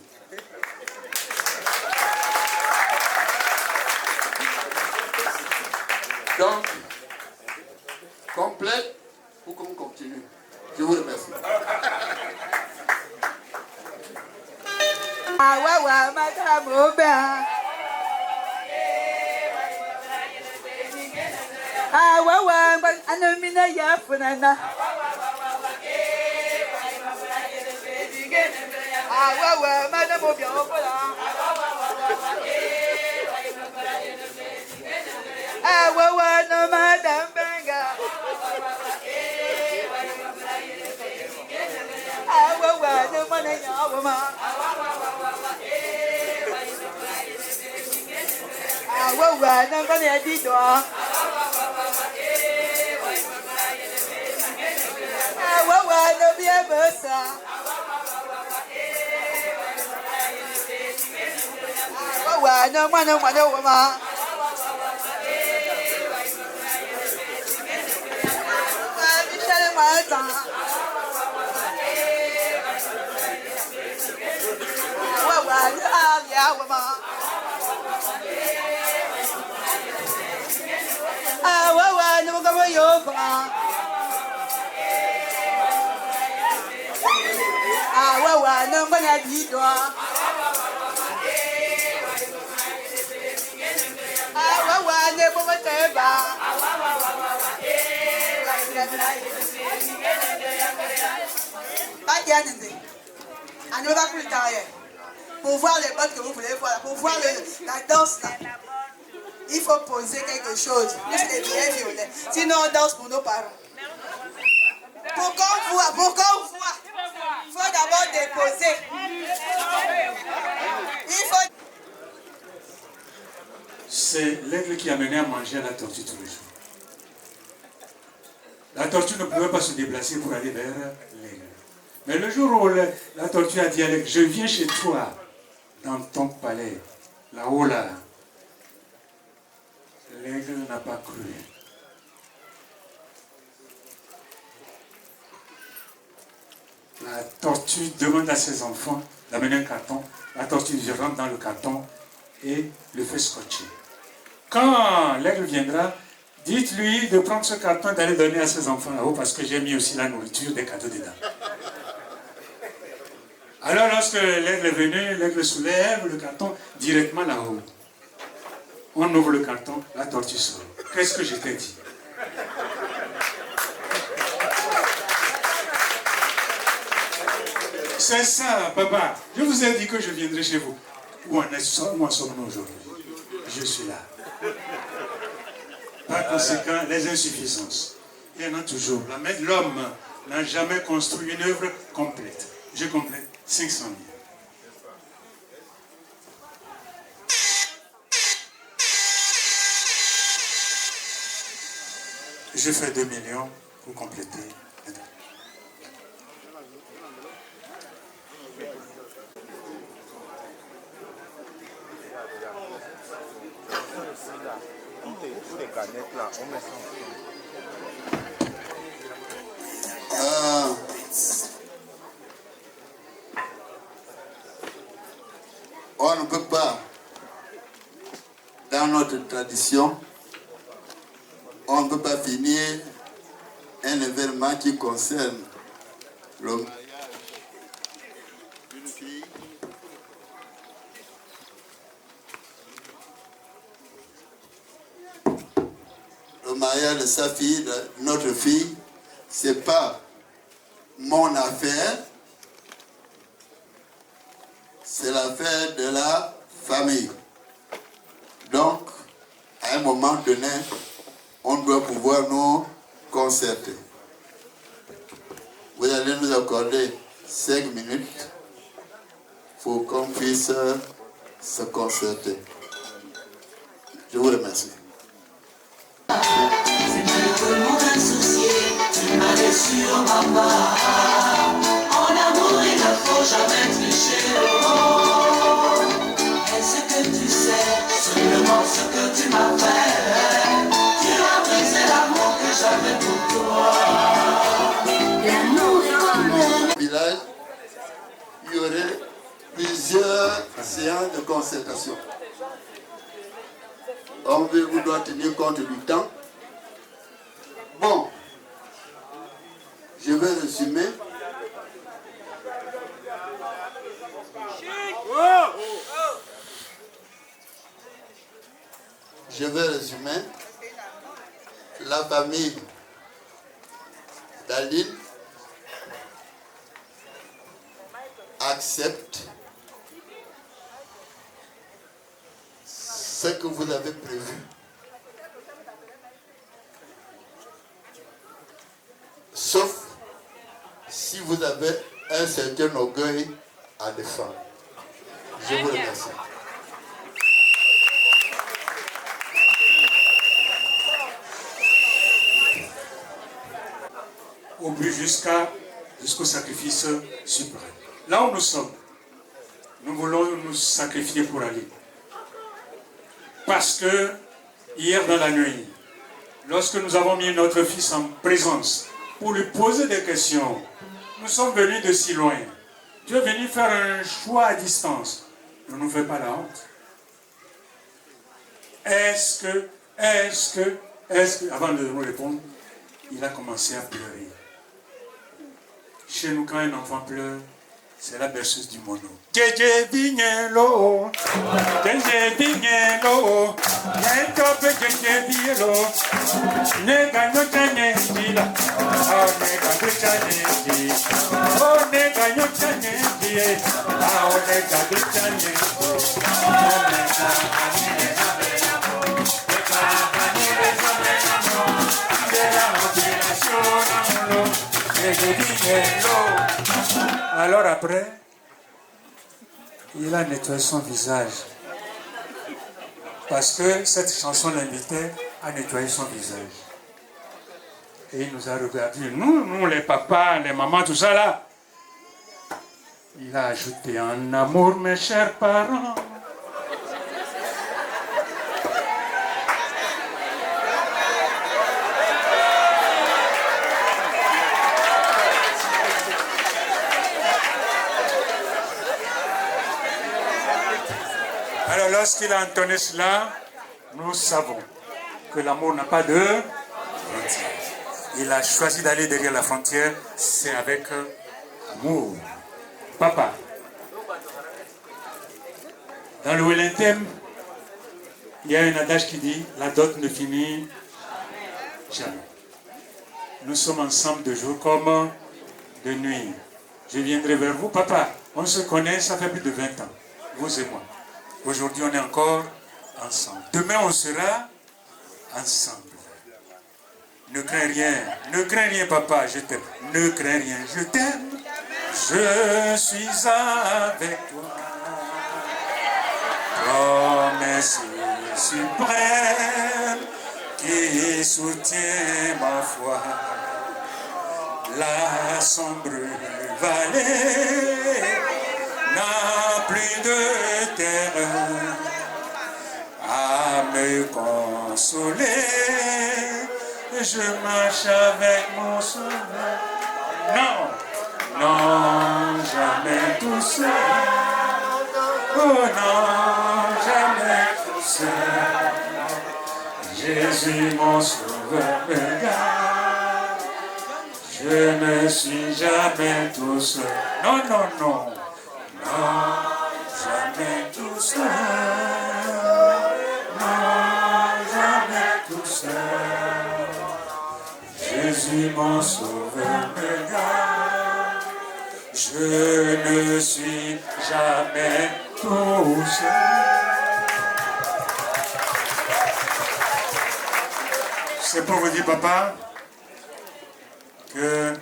Donc, complète pour qu'on continue. Je vous remercie. Madame Aubin. Anamina Yafunana. Madame Aubin. No, Madame Benga. No money, no money, I did. No be a versa. No money, woman. Pour voir les bottes que vous voulez voir, pour voir la danse là, il faut poser quelque chose, plus les billets violets. Sinon on danse pour nos parents. Pour qu'on voit, il faut d'abord déposer. C'est l'aigle qui a mené à manger à la tortue tous les jours. La tortue ne pouvait pas se déplacer pour aller vers l'aigle. Mais le jour où la tortue a dit à l'aigle, je viens chez toi, dans ton palais, là-haut là, l'aigle n'a pas cru. La tortue demande à ses enfants d'amener un carton. La tortue rentre dans le carton et le fait scotcher. Quand l'aigle viendra, dites-lui de prendre ce carton et d'aller donner à ses enfants là-haut parce que j'ai mis aussi la nourriture, des cadeaux dedans. Alors lorsque l'aigle est venu, l'aigle soulève le carton directement là-haut. On ouvre le carton, la tortue sort. Qu'est-ce que je t'ai dit? C'est ça, papa. Je vous ai dit que je viendrai chez vous. Où en sommes-nous aujourd'hui? Je suis là. Par conséquent, les insuffisances. Il y en a toujours. L'homme n'a jamais construit une œuvre complète. Je complète 500 000. Je fais 2 millions pour compléter. On ne peut pas, dans notre tradition, on ne peut pas finir un événement qui concerne le mariage d'une fille le mariage de sa fille, de notre fille, c'est pas mon affaire, c'est l'affaire de la famille. Donc, à un moment donné, on doit pouvoir nous concerter. Vous allez nous accorder 5 minutes pour qu'on puisse se concerter. Je vous remercie. C'est tout le monde insoucié, tu m'as déçu en ma part. En amour, il ne faut jamais tricher. Oh, est-ce que tu sais seulement ce que tu m'as fait? Tu as brisé l'amour que j'avais pour toi. L'amour est comme le village, il y aurait plusieurs séances de concertation. On doit tenir compte du temps. Bon, je vais résumer. Je vais résumer. La famille d'Aline accepte ce que vous avez prévu. Sauf si vous avez un certain orgueil à défendre. Je vous remercie. Au but jusqu'au sacrifice suprême. Là où nous sommes, nous voulons nous sacrifier pour aller. Parce que hier dans la nuit, lorsque nous avons mis notre fils en présence pour lui poser des questions, nous sommes venus de si loin. Tu es venu faire un choix à distance. Ne nous fais pas la honte. Est-ce que, avant de nous répondre, il a commencé à pleurer. Chez nous, quand un enfant pleure, C'est la berceuse du mono. Djedje vignelo, djedje vignelo, yentope djedje vignelo, nega no chanye dila, oh nega no chanye di, oh nega no chanye di, oh nega no chanye di, oh nega. Alors après, il a nettoyé son visage. Parce que cette chanson l'invitait à nettoyer son visage. Et il nous a regardé, nous les papas, les mamans, tout ça là. Il a ajouté en amour, mes chers parents. Alors lorsqu'il a entonné cela, nous savons que l'amour n'a pas de frontière. Il a choisi d'aller derrière la frontière, c'est avec amour. Papa, dans le Wellington, il y a un adage qui dit « La dot ne finit jamais ». Nous sommes ensemble de jour comme de nuit. Je viendrai vers vous. Papa, on se connaît, ça fait plus de 20 ans, vous et moi. Aujourd'hui, on est encore ensemble. Demain, on sera ensemble. Ne crains rien, papa, je t'aime. Ne crains rien, je t'aime. Je suis avec toi. Promesse suprême qui soutient ma foi. La sombre vallée n'a plus de terreur à me consoler. Je marche avec mon sauveur. Non, non, jamais tout seul. Oh non, jamais tout seul. Jésus mon sauveur me garde. Je ne suis jamais tout seul. Non, non, non. Non, jamais tout seul. Non, jamais tout seul. Jésus mon sauveur me garde. Je ne suis jamais tout seul. C'est pour vous dire, papa, que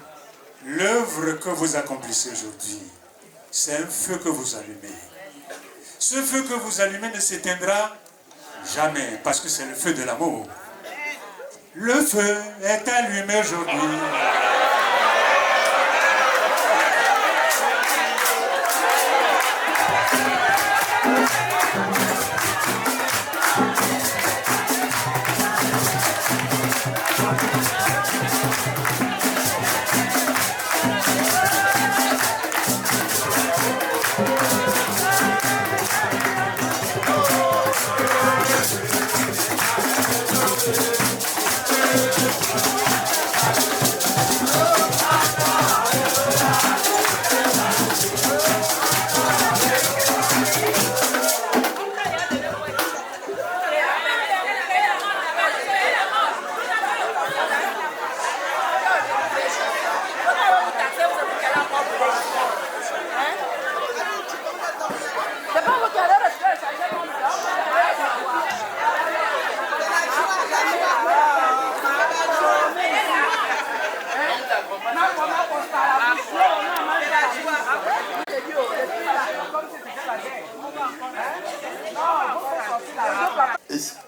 l'œuvre que vous accomplissez aujourd'hui, c'est un feu que vous allumez. Ce feu que vous allumez ne s'éteindra jamais, parce que c'est le feu de l'amour. Le feu est allumé aujourd'hui.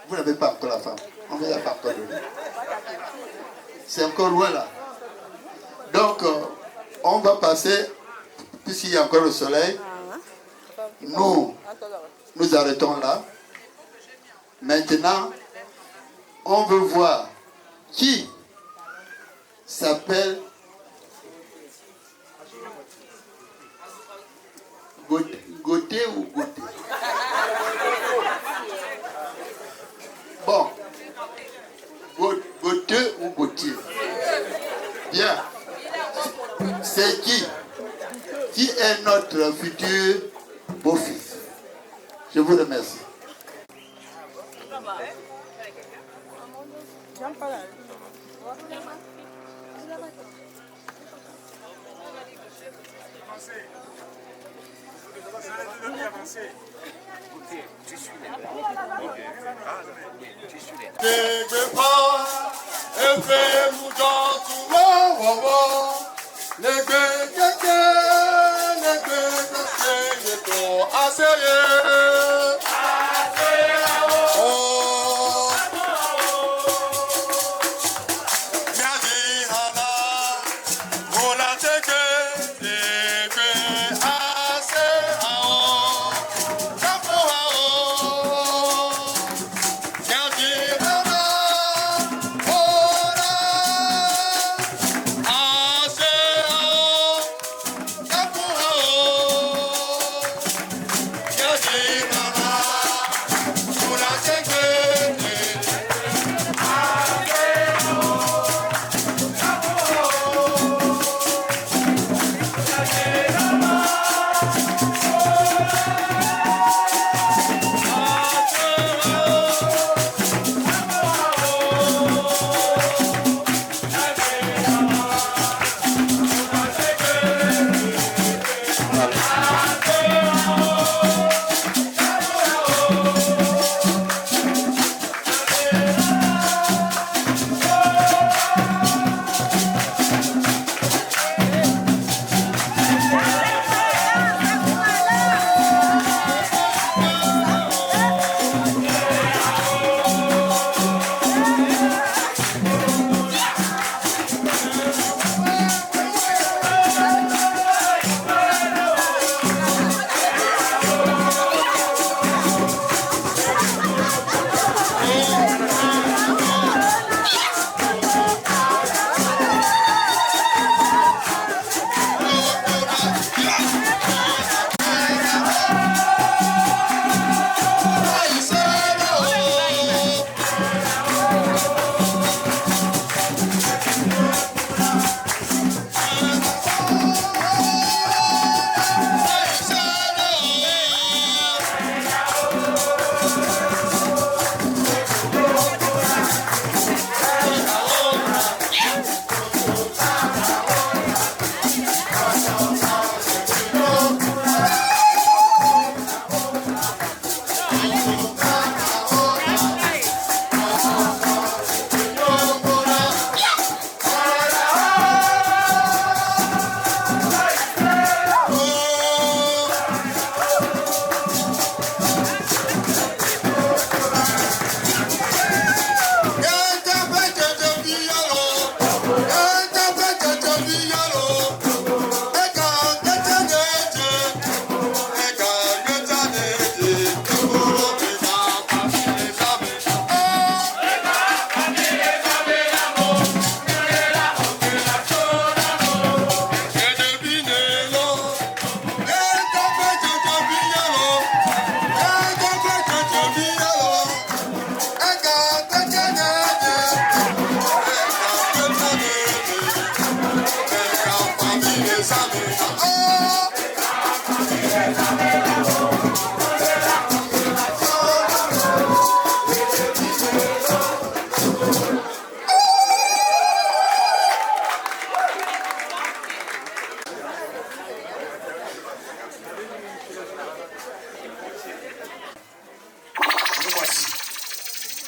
Vous n'avez pas encore la femme. On ne l'a pas encore donné. C'est encore loin là. Donc, on va passer, puisqu'il y a encore le soleil, nous arrêtons là. Maintenant, on veut voir qui s'appelle Gauthier ou Gauthier. Bon. Gauthier ou Gauthier. Bien. C'est qui qui est notre futur beau-fils. Je vous remercie.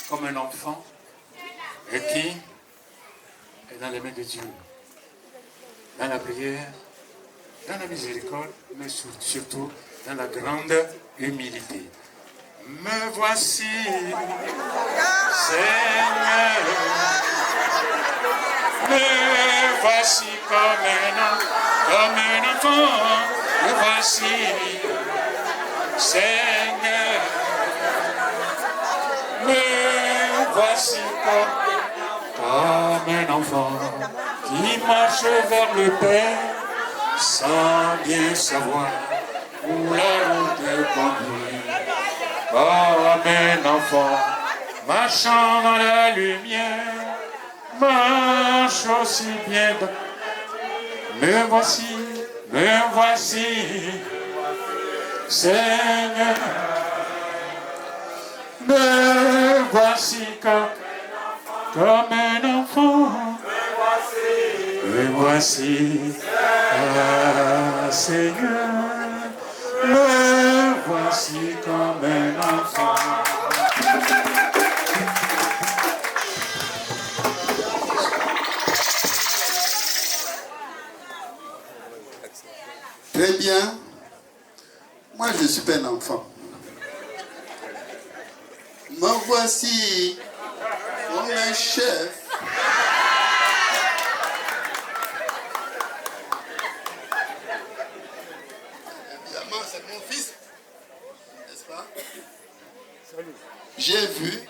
Comme un enfant requis est dans les mains de Dieu, dans la prière, dans la miséricorde, mais surtout dans la grande humilité. Me voici, Seigneur, me voici comme un enfant, me voici, Seigneur, me voici comme un enfant qui marche vers le Père sans bien savoir où la route conduit. Comme un enfant marchant dans la lumière, marche aussi bien. Me Me voici, Seigneur. Me voici comme un enfant. Me voici, Seigneur. Me voici comme un enfant. Très bien. Moi, je suis pas un enfant. Me voici comme un chef. Évidemment, c'est mon fils. N'est-ce pas? J'ai vu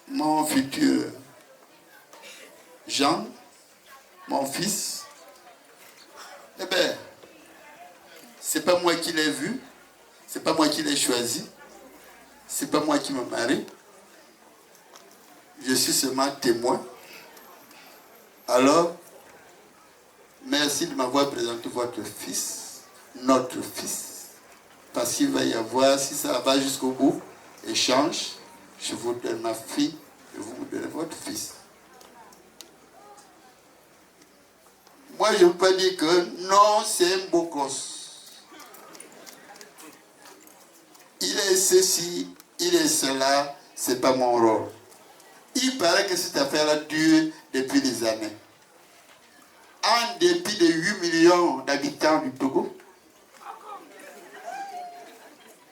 mon futur Jean, mon fils. Eh bien, c'est pas moi qui l'ai vu, c'est pas moi qui l'ai choisi, c'est pas moi qui me marie. Je suis seulement témoin. Alors, merci de m'avoir présenté votre fils, notre fils. Parce qu'il va y avoir, si ça va jusqu'au bout, échange, je vous donne ma fille et vous me donnez votre fils. Moi, je ne peux pas dire que non, c'est un beau gosse. Il est ceci, il est cela, c'est pas mon rôle. Il paraît que cette affaire-là dure depuis des années. En dépit de 8 millions d'habitants du Togo,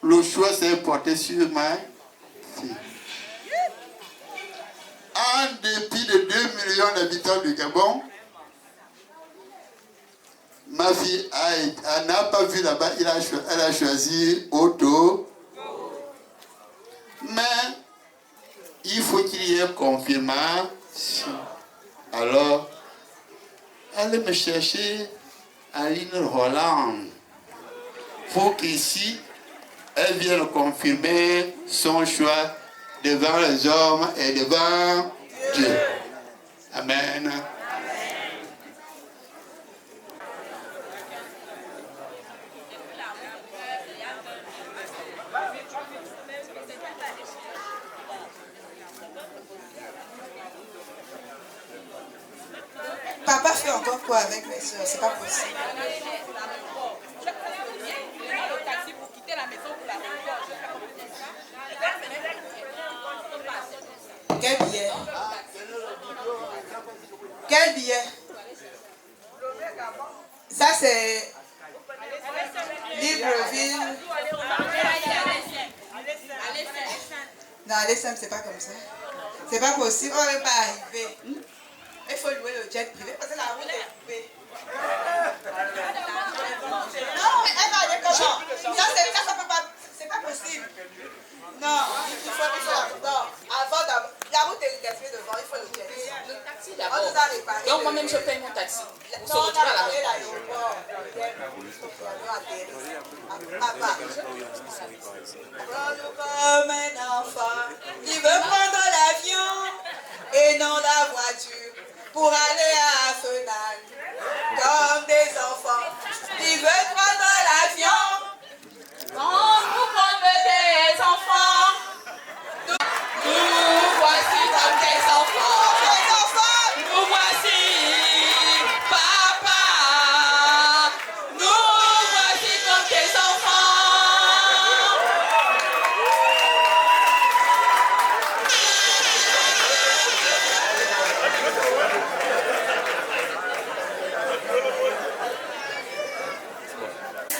le choix s'est porté sur ma fille. En dépit de 2 millions d'habitants du Gabon, ma fille n'a pas vu là-bas, elle a choisi Otto. Mais il faut qu'il y ait confirmation. Alors, allez me chercher Aline Roland. Il faut qu'ici, elle vienne confirmer son choix devant les hommes et devant Dieu. Amen. Papa fait encore quoi avec mes soeurs? C'est pas possible. Quel billet? Quel billet? Ça c'est Libreville. Non, Alessem, c'est pas comme ça. C'est pas possible, on ne va pas arriver. Il faut louer le jet privé parce que la route est coupée. Non, mais elle va aller comment? Ça, peut pas, c'est pas possible. Non, il faut non, avant la route est défiée devant, il faut le jet. Le taxi d'abord. On nous a réparé. Donc moi-même je paye mon taxi. Non, on a réparé l'aéroport. Papa. Prends-nous comme un enfant qui veut prendre l'avion et non la voiture pour aller à Fenal. Comme des enfants qui veulent prendre l'avion. Quand vous prenez des enfants, nous voici comme des enfants. Nous voici, papa. Nous voici comme des enfants.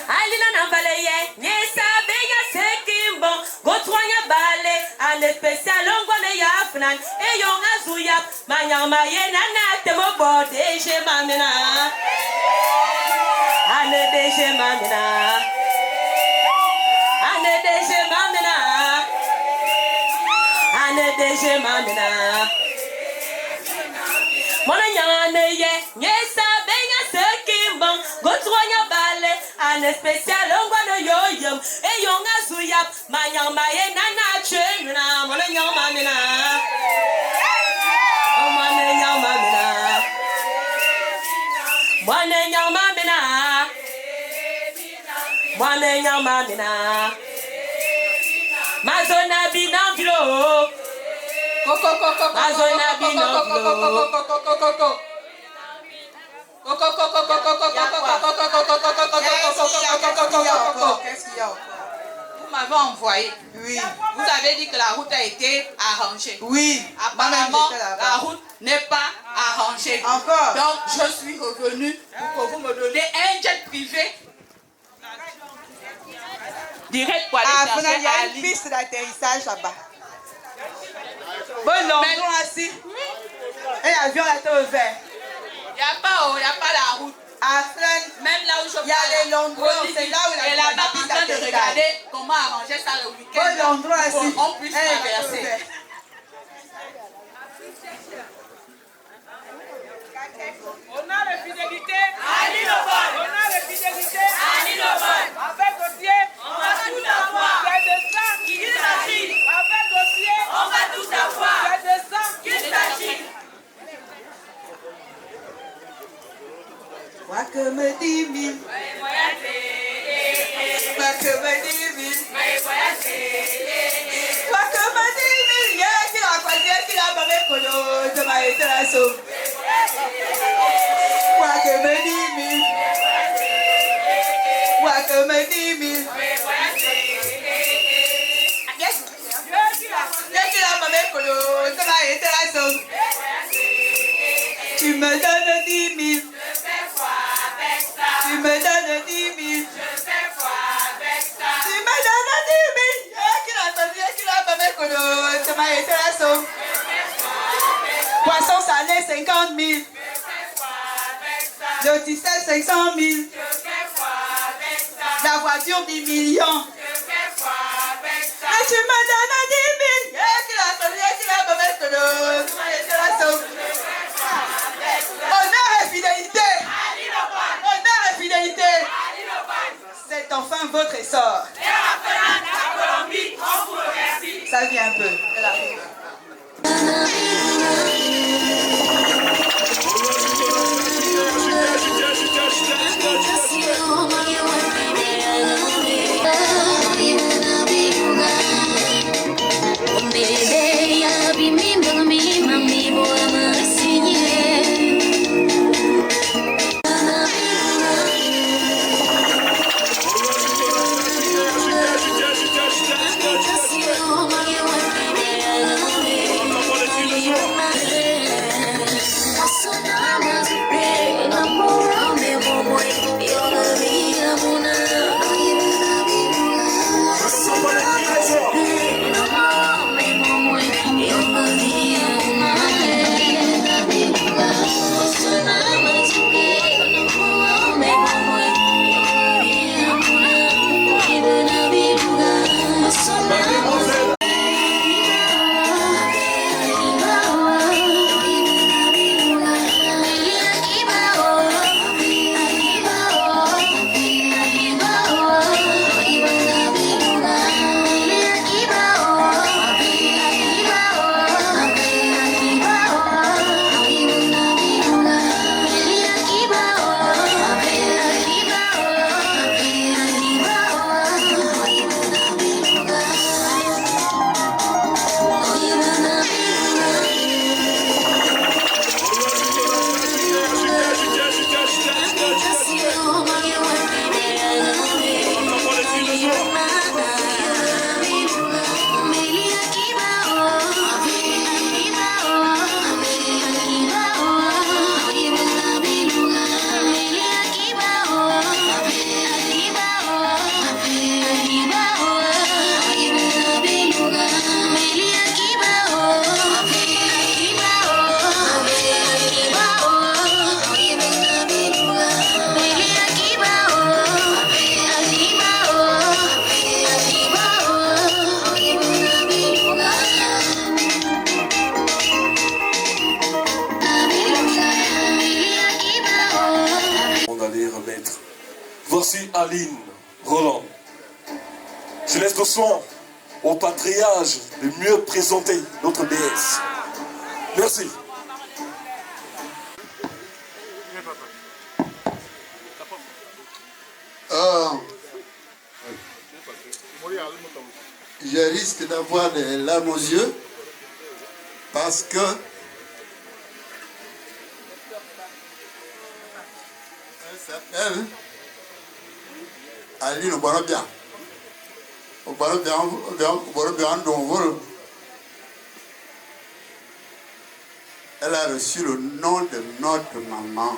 Alina Nambaleye, Nyesa Beya Sekimbo, Gotroya Bale, Ane Special Ongwane Yafnan, Eyonga Zuya, Manyama Yenana Temo Deje Mamina. Ane Deje Mamina. Ane Deje Mamina. Ane Deje Mamina. Mona Nyane Ye, Nyesa Beya Sekimbo, Gotroya Bale, Ane Special Ongwane Yoyum, Eyonga Zuya, Manyama Yenana Chena, Mona Nyamamina. Mwane nyama mina. Mwane nyama mina. Mazona binambilo. Mazona binambilo. Qu'est-ce qu'il y a encore? Vous m'avez envoyé. Oui. Vous avez dit que la route a été arrangée. Oui. Apparemment, la route n'est pas arrangée. Encore. Donc, je suis revenu pour que vous me donnez un jet privé direct pour aller chercher il y a Ali. une piste d'atterrissage là-bas. Bon, non. Maintenant, assis. Et l'avion là, était ouvert. Il n'y a pas la route. À Fresnes, Même là où je il y a les l'endroit, c'est là où et là-bas en train de regarder comment arranger ça le week-end. Bon, l'endroit pour assis. qu'on puisse traverser. Honneur et fidélité. Ali Lobon. Honneur et fidélité. Ali Lobon. Avec dossier, on va tout avoir. C'est de ça qu'il s'agit. Avec dossier, on va tout avoir. C'est de ça qu'il s'agit. Quoi que me dit mille. Quoi que me dit mille. Quoi que me dit mille. Y'a qui l'a croisé, qui l'a barré colo. De ma été la sauve. Quoi que me dit mille. Quoi que me dit mille. Y'a qui l'a barré colo. De ma été la sauve. Tu me donnes 10 000. Tu me donnes 10 000. Tu me donnes 10 000. Qui l'a pas mis que tu m'as été la sauve. Poisson salé 50 000. Lotissel 500 000. La voiture 10 millions. Mais tu me donnes 10 000. Qui l'a pas mis que tu m'as été la sauve. Honneur et fidélité. Honneur et fidélité. C'est enfin votre essor. Ça vient un peu. Elle arrive. Voici Aline Roland. Je laisse le soin au patriarche de mieux présenter notre déesse. Merci. je risque d'avoir des larmes aux yeux parce que elle s'appelle Aline Obarobia. Elle a reçu le nom de notre maman.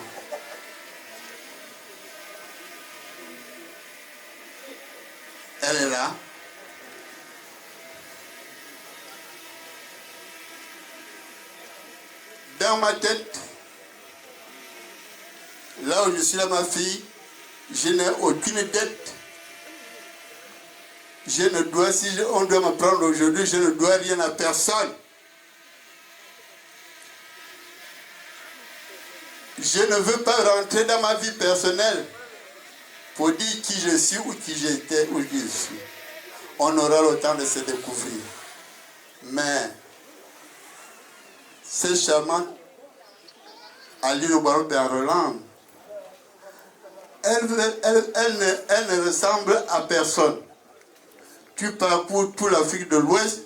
Elle est là. Dans ma tête, là où je suis là, ma fille, je n'ai aucune dette. Je ne dois, si on doit me prendre aujourd'hui, je ne dois rien à personne. Je ne veux pas rentrer dans ma vie personnelle pour dire qui je suis ou qui j'étais ou qui je suis. On aura le temps de se découvrir. Mais c'est charmant. Aline Obarobia Roland, elle ne ressemble à personne. Tu parcours toute l'Afrique de l'Ouest,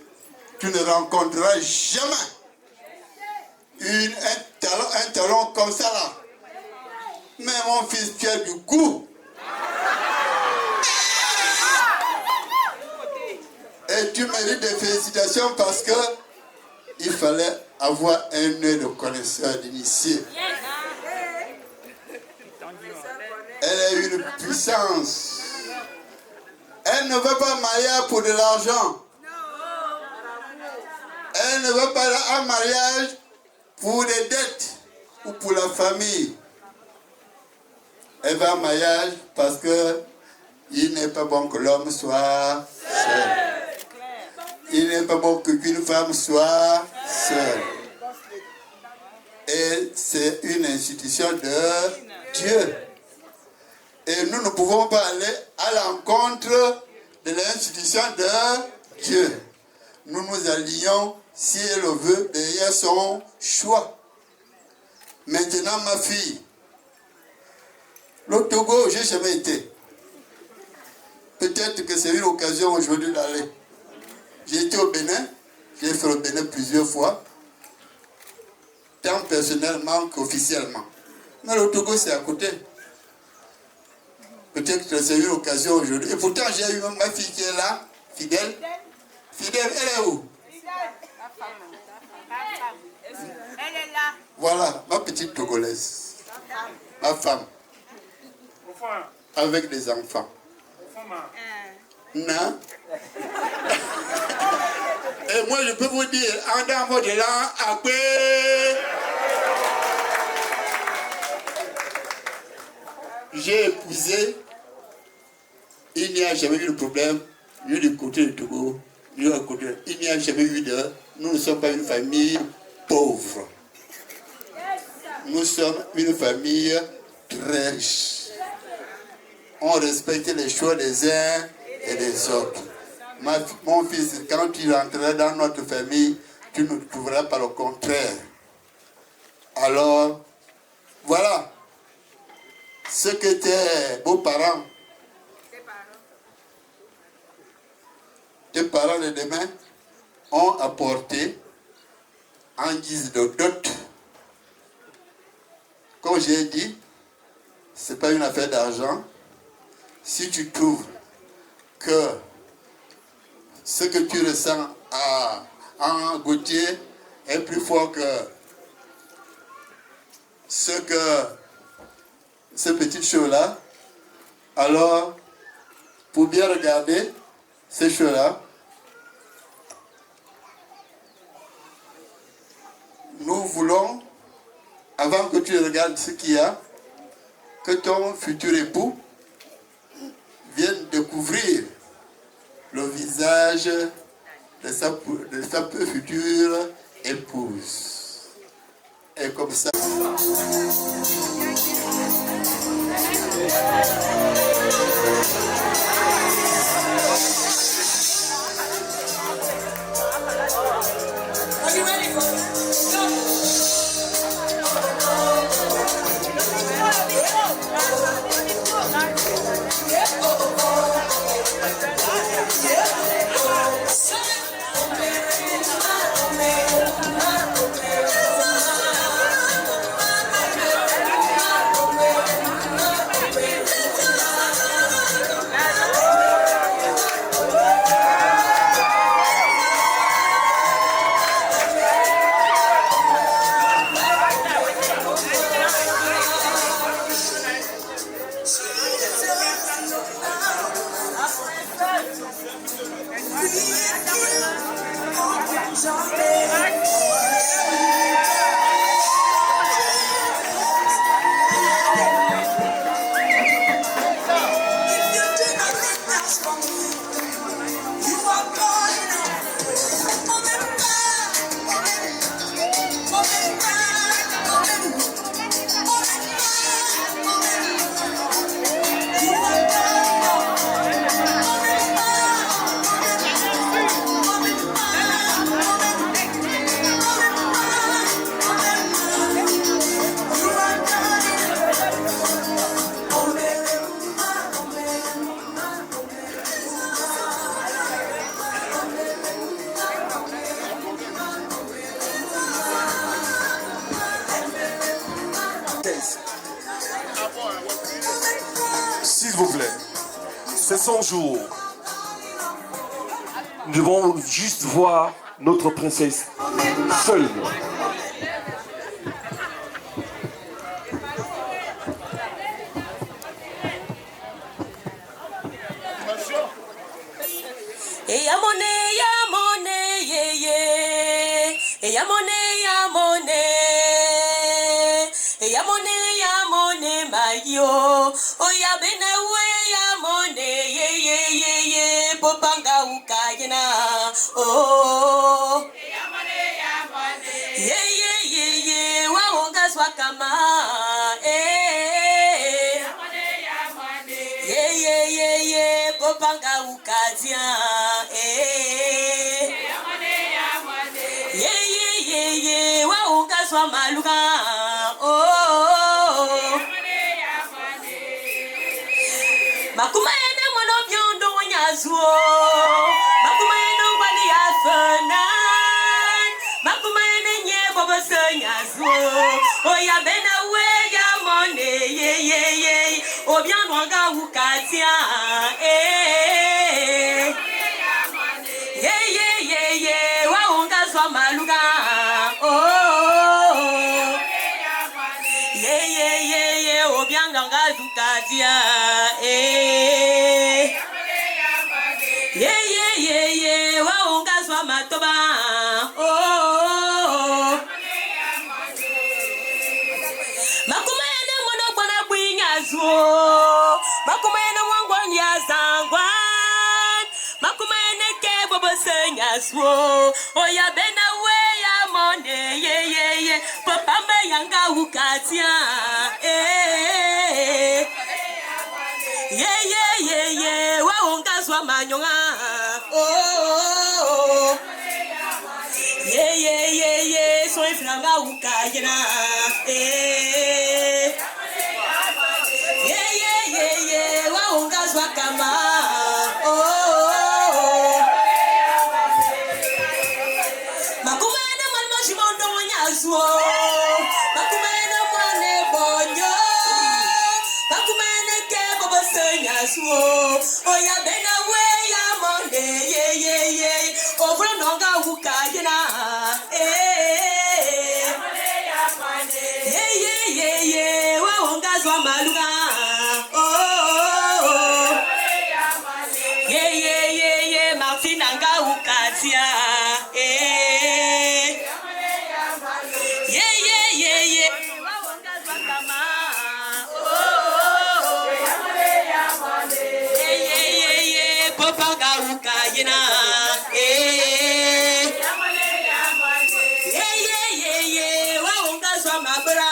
tu ne rencontreras jamais un talent comme ça là. Mais mon fils, tu as du goût. Et tu mérites des félicitations parce que il fallait avoir un œil de connaisseur, d'initié. Elle a une puissance. Elle ne veut pas marier pour de l'argent. Elle ne veut pas un mariage pour des dettes ou pour la famille. Elle veut un mariage parce que il n'est pas bon que l'homme soit seul. Il n'est pas bon qu'une femme soit seule. Et c'est une institution de Dieu. Et nous ne pouvons pas aller à l'encontre de l'institution de Dieu. Nous nous allions, si elle le veut, derrière son choix. Maintenant, ma fille, le Togo, j'ai jamais été. Peut-être que c'est une occasion aujourd'hui d'aller. J'ai été au Bénin, j'ai fait le Bénin plusieurs fois, tant personnellement qu'officiellement. Mais le Togo, c'est à côté. Peut-être que c'est une occasion aujourd'hui. Et pourtant, j'ai eu ma fille qui est là, fidèle. Fidèle, elle est où? Elle est là. Voilà, ma petite Togolaise. Ma femme. Avec des enfants. Non. Et moi, je peux vous dire, en dans votre là, après, j'ai épousé, il n'y a jamais eu de problème, ni du côté du Togo, ni du côté. Il n'y a jamais eu de. Nous ne sommes pas une famille pauvre. Nous sommes une famille très riche. On respecte les choix des uns et des autres. Mon fils, quand tu rentreras dans notre famille, tu ne trouveras pas le contraire. Alors, voilà ce que tes beaux-parents, tes parents de demain ont apporté en guise de dot. Comme j'ai dit, ce n'est pas une affaire d'argent. Si tu trouves que ce que tu ressens en Gauthier est plus fort que ce petit show-là, alors, pour bien regarder ce show-là, nous voulons, avant que tu regardes ce qu'il y a, que ton futur époux vienne découvrir le visage de sa future épouse. Et comme ça... Are you ready for it? Go! catéchèse. S'il vous plaît, c'est son jour. Nous devons juste voir notre princesse seule. Oya benawe ya mone ye popanga ukayena oh ye waonga swakama ye popanga ukazia ye waonga swamaluka Makumayene mono biondo nyazuo Makumayene wali afanan Makumayene nye bobo se nyazuo Oya bena we ya mone ye Obian wanga ukatia ye wa unga swa maluga ye obian wanga ukatia ye wa unga swa matoba Makumayene mono kwana kwinyazuo Makumayene wangwan ya zangwan Makumayene ke bobo senyasuo Oya bena we ya monde ye Papa me yanga ukatia ye wa unga swa manyonga ye so ifranga ukayena ye wa unga swa kama Makumene mwana shimondo nyazuo Makumene mwane bonyo Makumene ke bobo senyasuo Oya bena we ya monde ye Ovro nonga ukayena ye wa unga swa maluga ye mafinanga ukatia ye wa unga swa kama ye popanga ukayena ye wa unga swa mabra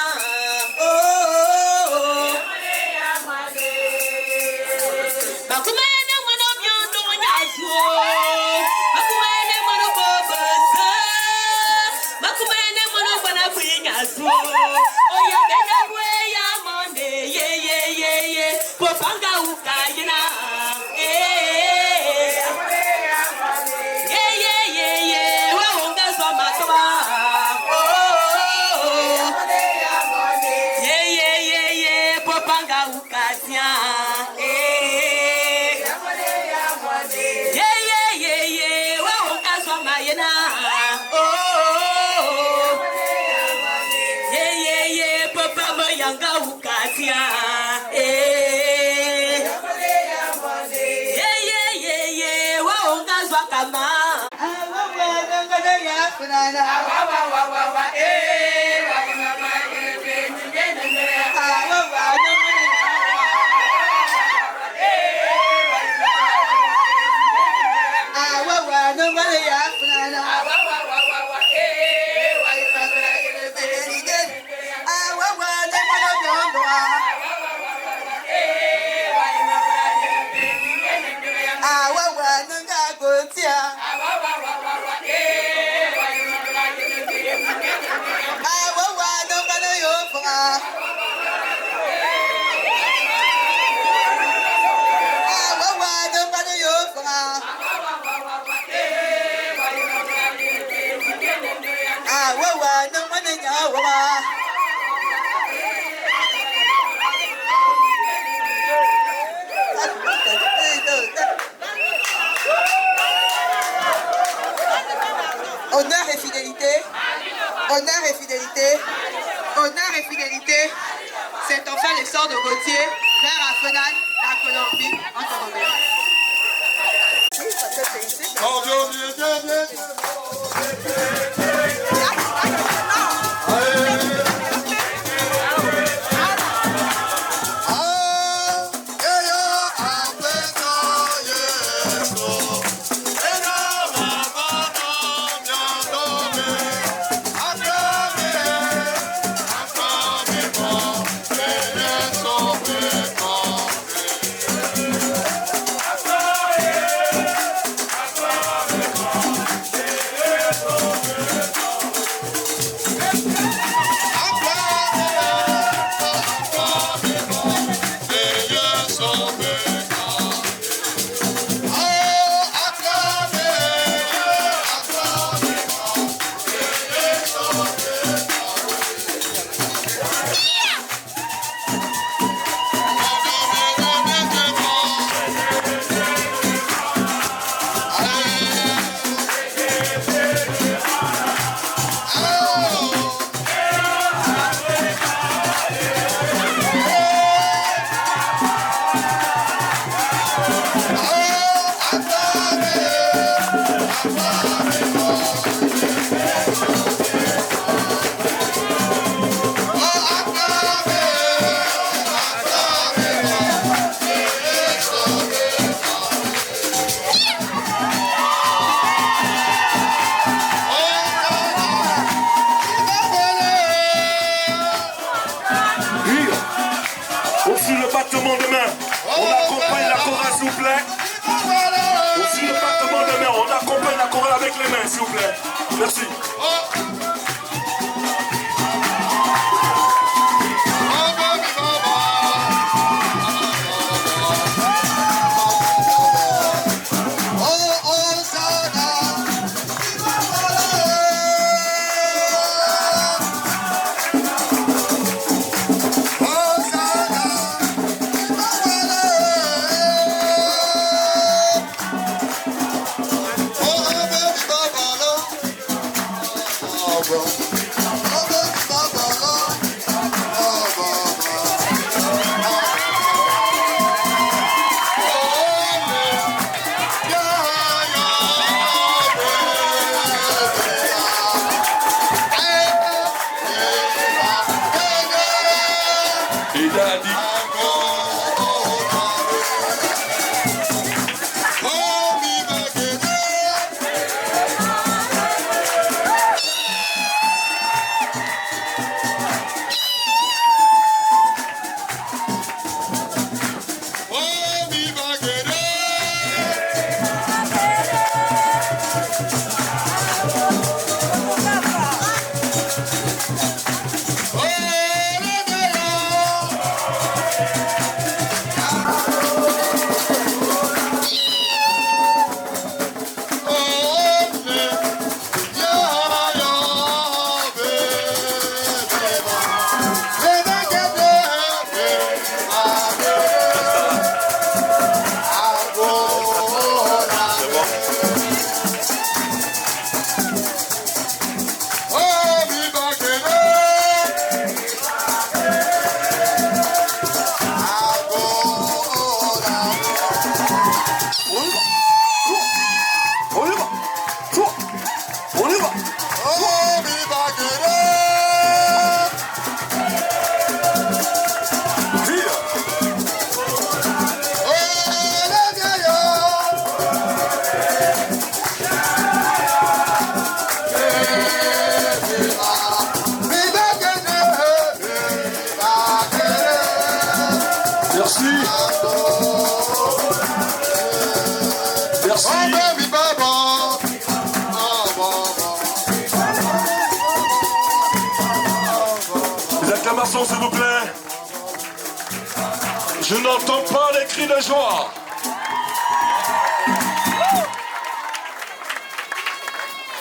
Makumene mwana byondo nyazuo Makumene mwana bobasa Makumene mwana bwana kwinyazuo Oya bena we ya monde ye Popanga ukayena ye wa unga swa matoba ye popanga ukatia ye wa unga swa mayena ye papa mayanga ukatia ye wa unga swa kama Honneur et fidélité. Honneur et fidélité. Cet enfant le sort de Gauthier vers Afenan, la Colombie, en Colombie. Oh, Dieu, Dieu, Dieu, Dieu. Aussi le battement de main, on accompagne la chorale s'il vous plaît. Aussi le battement de main, on accompagne la chorale avec les mains s'il vous plaît. Merci. Les acclamations, s'il vous plaît. Je n'entends pas les cris de joie.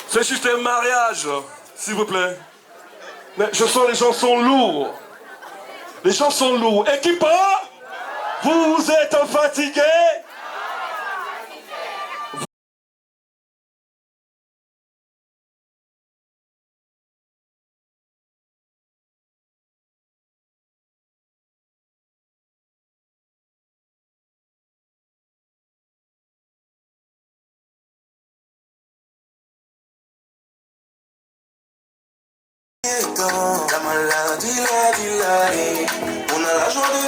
C'est juste un mariage, s'il vous plaît. Mais je sens les gens sont lourds. Les gens sont lourds. Et qui part? Vous êtes fatigués? La maladie, on a la joie de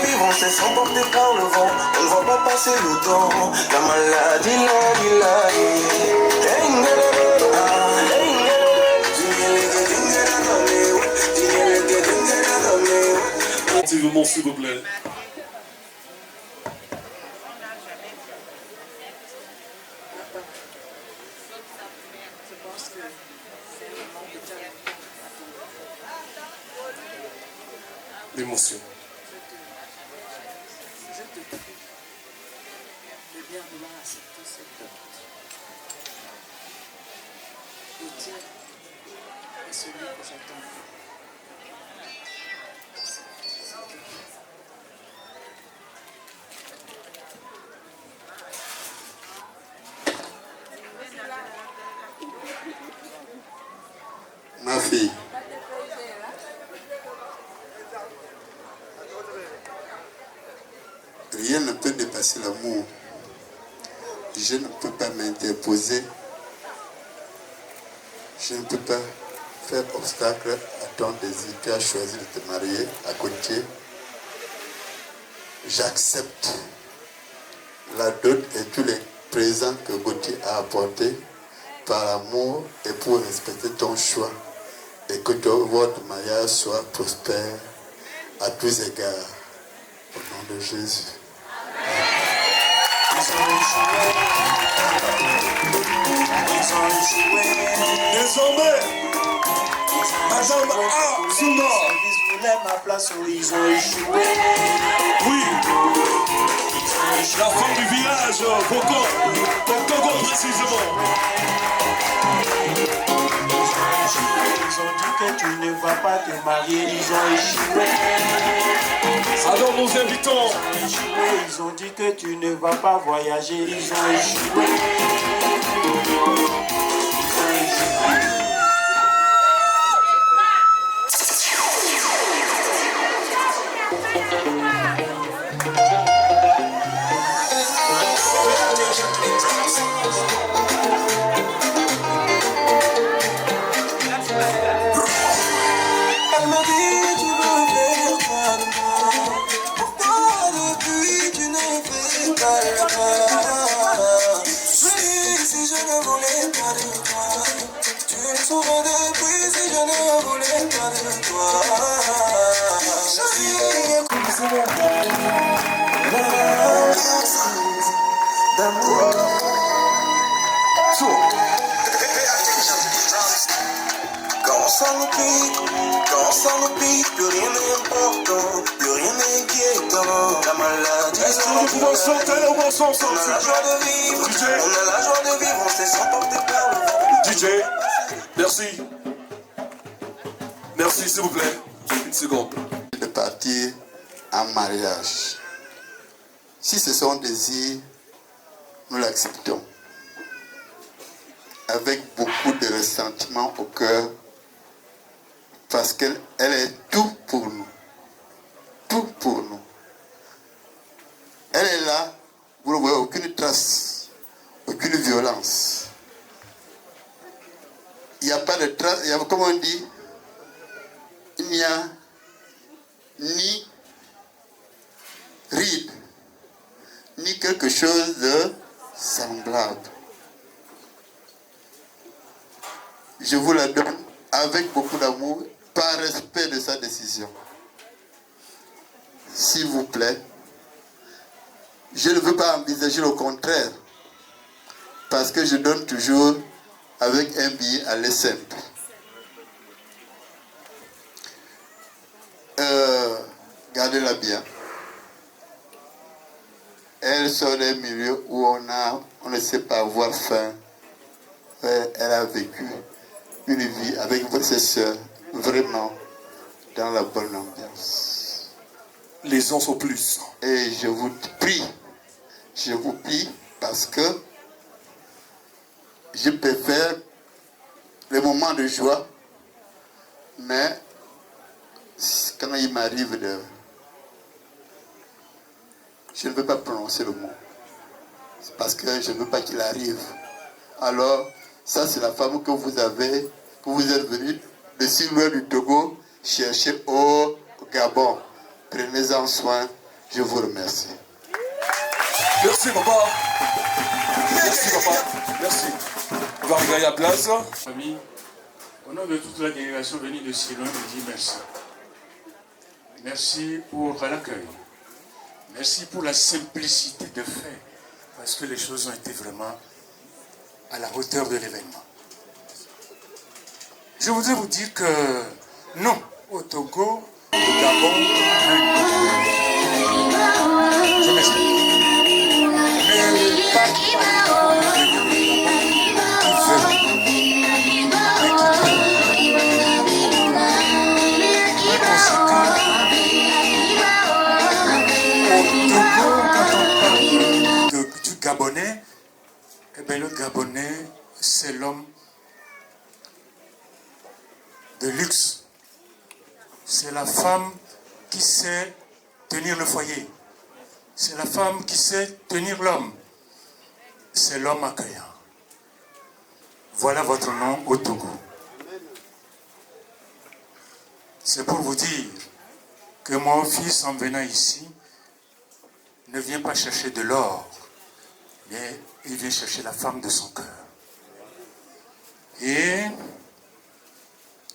vivre, on se sent porté par le vent, on ne voit pas passer le temps. La maladie, s'il vous plaît. L'émotion. Je te prie de bien vouloir accepter cette demande. Le tien est celui que j'attends. Ma fille, rien ne peut dépasser l'amour. Je ne peux pas m'interposer. Je ne peux pas faire obstacle à ton désir. Tu as choisi de te marier à Gauthier. J'accepte la dot et tous les présents que Gauthier a apportés par amour et pour respecter ton choix. Et que votre mariage soit prospère à tous égards. Au nom de Jésus. Désormais, Madame Azuma. Ma place où ils ont échoué. Oui. La femme du village, Boko précisément. Ils ont dit que tu ne vas pas te marier, ils ont échoué. Alors nous invitons. Ils ont dit que tu ne vas pas voyager, ils ont échoué. Elle m'a dit tu veux venir pas de moi. Pourquoi depuis tu ne fais pas le pas? Si je ne voulais pas de toi, tu le saurais depuis si je ne voulais pas de toi. D'amour. Quand ça nous pique, plus rien n'est important, plus rien n'est inquiétant. La maladie, est-ce que nous pouvons chanter ou ensemble? on a la joie de vivre, on a la joie de vivre, on se sent porté par le vent. DJ, merci. Merci, s'il vous plaît. Une seconde. De partir en mariage. Si c'est son désir, nous l'acceptons. Avec beaucoup de ressentiment au cœur, parce qu'elle est tout pour nous. Tout pour nous. Elle est là, vous ne voyez aucune trace, aucune violence. Il n'y a pas de trace, il y a, comme on dit, il n'y a ni ride, ni quelque chose de semblable. Je vous la donne avec beaucoup d'amour, par respect de sa décision. S'il vous plaît, je ne veux pas envisager le contraire, parce que je donne toujours avec un billet aller simple. Gardez-la bien. Elle sort d'un milieu où on ne sait pas avoir faim. Elle a vécu une vie avec ses soeurs, vraiment dans la bonne ambiance. Les uns sont plus. Et je vous prie, parce que je préfère les moments de joie, mais quand il m'arrive de... Je ne veux pas prononcer le mot. C'est parce que je ne veux pas qu'il arrive. Alors, ça c'est la femme que vous avez, que vous êtes venus de si loin du Togo chercher au Gabon. Prenez-en soin. Je vous remercie. Merci papa. Merci papa. Merci. On va regarder la place. Famille, au nom de toute la délégation venue de si loin, je dis merci. Merci pour l'accueil. Merci pour la simplicité de fait, parce que les choses ont été vraiment à la hauteur de l'événement. Je voudrais vous dire que non, au Togo, au Gabon, je m'explique. Ne pas du Gabonais, eh bien le Gabonais, c'est l'homme de luxe. C'est la femme qui sait tenir le foyer. C'est la femme qui sait tenir l'homme. C'est l'homme accueillant. Voilà votre nom au Togo. C'est pour vous dire que mon fils, en venant ici, ne vient pas chercher de l'or, mais il vient chercher la femme de son cœur. Et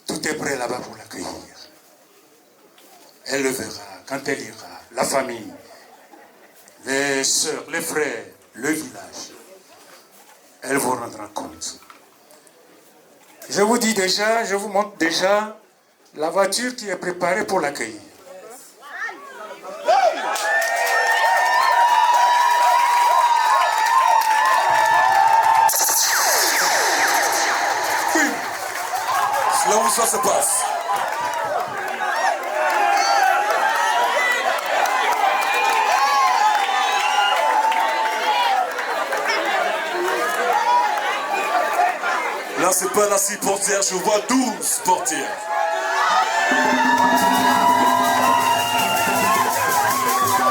tout est prêt là-bas pour l'accueillir. Elle le verra quand elle ira. La famille, les sœurs, les frères, le village. Elle vous rendra compte. Je vous dis déjà, je vous montre déjà la voiture qui est préparée pour l'accueillir. Là où ça se passe. Là, c'est pas la 6 portières, je vois 12 portières.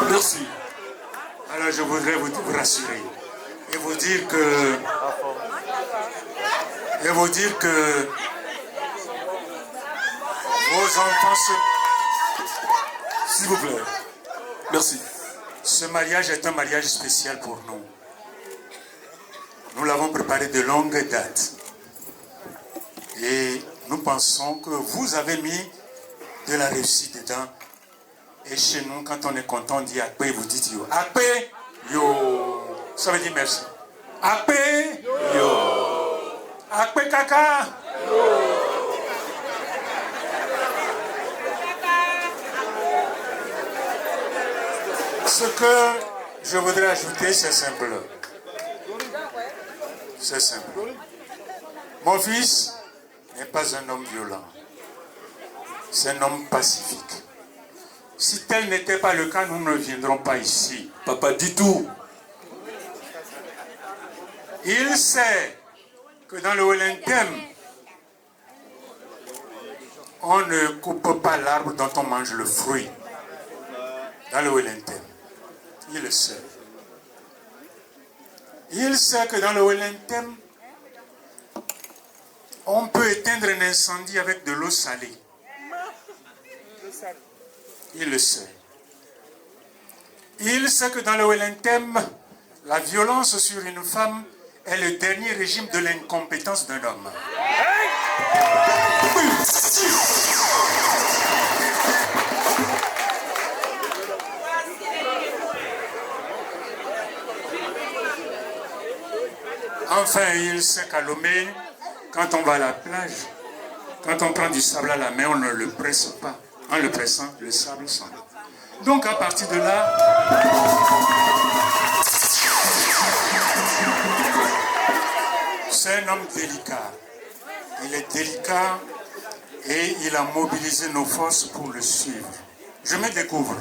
Merci. Alors, je voudrais vous rassurer et vous dire que vos enfants S'il vous plaît. Merci. Ce mariage est un mariage spécial pour nous. Nous l'avons préparé de longue date. Et nous pensons que vous avez mis de la réussite dedans. Et chez nous, quand on est content, on dit Akpe, vous dites yo. Akpe, yo. Ça veut dire merci. Akpe, yo. Akpe kaka, yo. Ce que je voudrais ajouter, c'est simple. C'est simple. Mon fils n'est pas un homme violent. C'est un homme pacifique. Si tel n'était pas le cas, nous ne viendrons pas ici. Papa dit tout. Il sait que dans le Wellington, on ne coupe pas l'arbre dont on mange le fruit. Dans le Wellington. Il le sait. Il sait que dans le Wellington, on peut éteindre un incendie avec de l'eau salée. Il le sait. Il sait que dans le Wellington, la violence sur une femme est le dernier régime de l'incompétence d'un homme. Enfin, il sait qu'à Lomé, quand on va à la plage, quand on prend du sable à la main, on ne le presse pas. En le pressant, le sable s'en va. Donc à partir de là, c'est un homme délicat. Il est délicat et il a mobilisé nos forces pour le suivre. Je me découvre.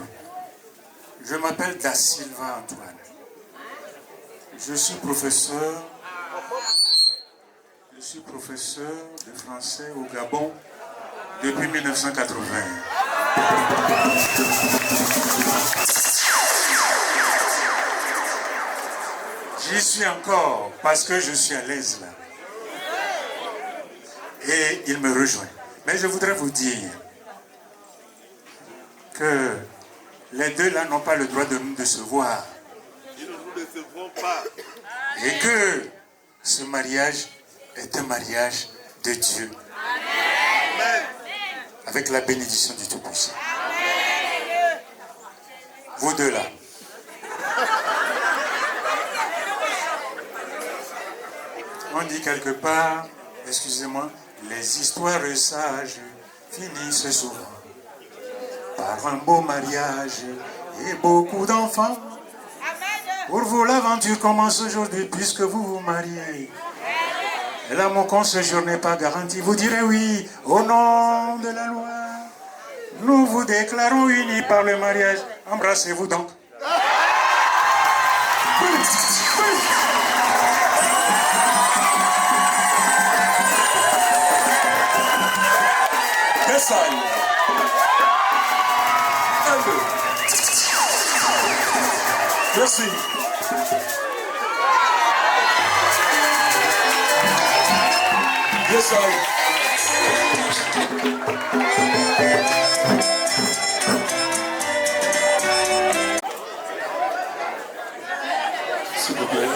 Je m'appelle Da Silva Antoine. Je suis professeur de français au Gabon depuis 1980. J'y suis encore parce que je suis à l'aise là. et il me rejoint. Mais je voudrais vous dire que les deux là n'ont pas le droit de se voir. Ils ne nous recevront pas. Et que ce mariage est un mariage de Dieu. Amen. Avec la bénédiction du Tout-Puissant. Vous deux là. On dit quelque part, excusez-moi, les histoires sages finissent souvent par un beau mariage et beaucoup d'enfants. Pour vous, l'aventure commence aujourd'hui puisque vous vous mariez. Et l'amour qu'on ce jour n'est pas garanti. Vous direz oui au nom de la loi. Nous vous déclarons unis par le mariage. Embrassez-vous donc. Yes, I. Merci. Yes, I. S'il vous plaît.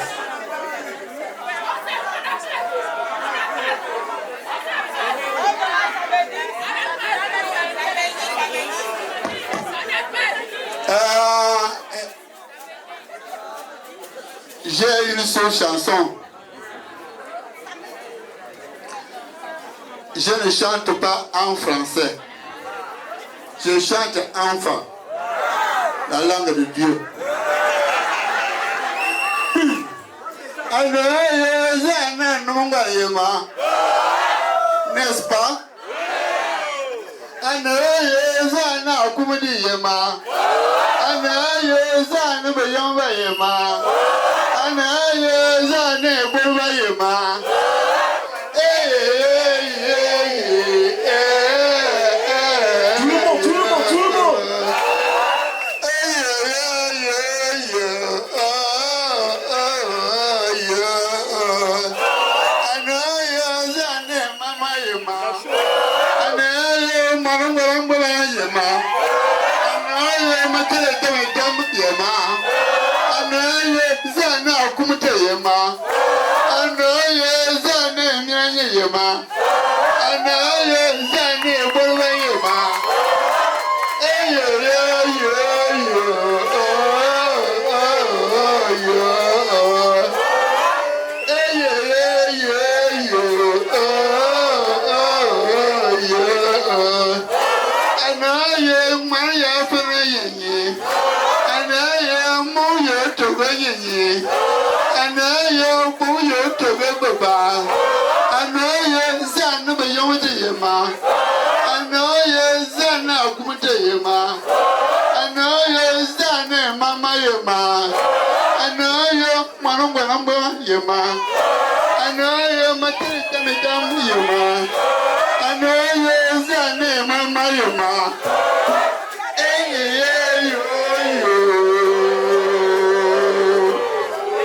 J'ai une seule chanson. Je ne chante pas en français. Je chante enfin la langue de Dieu. N'est-ce pas?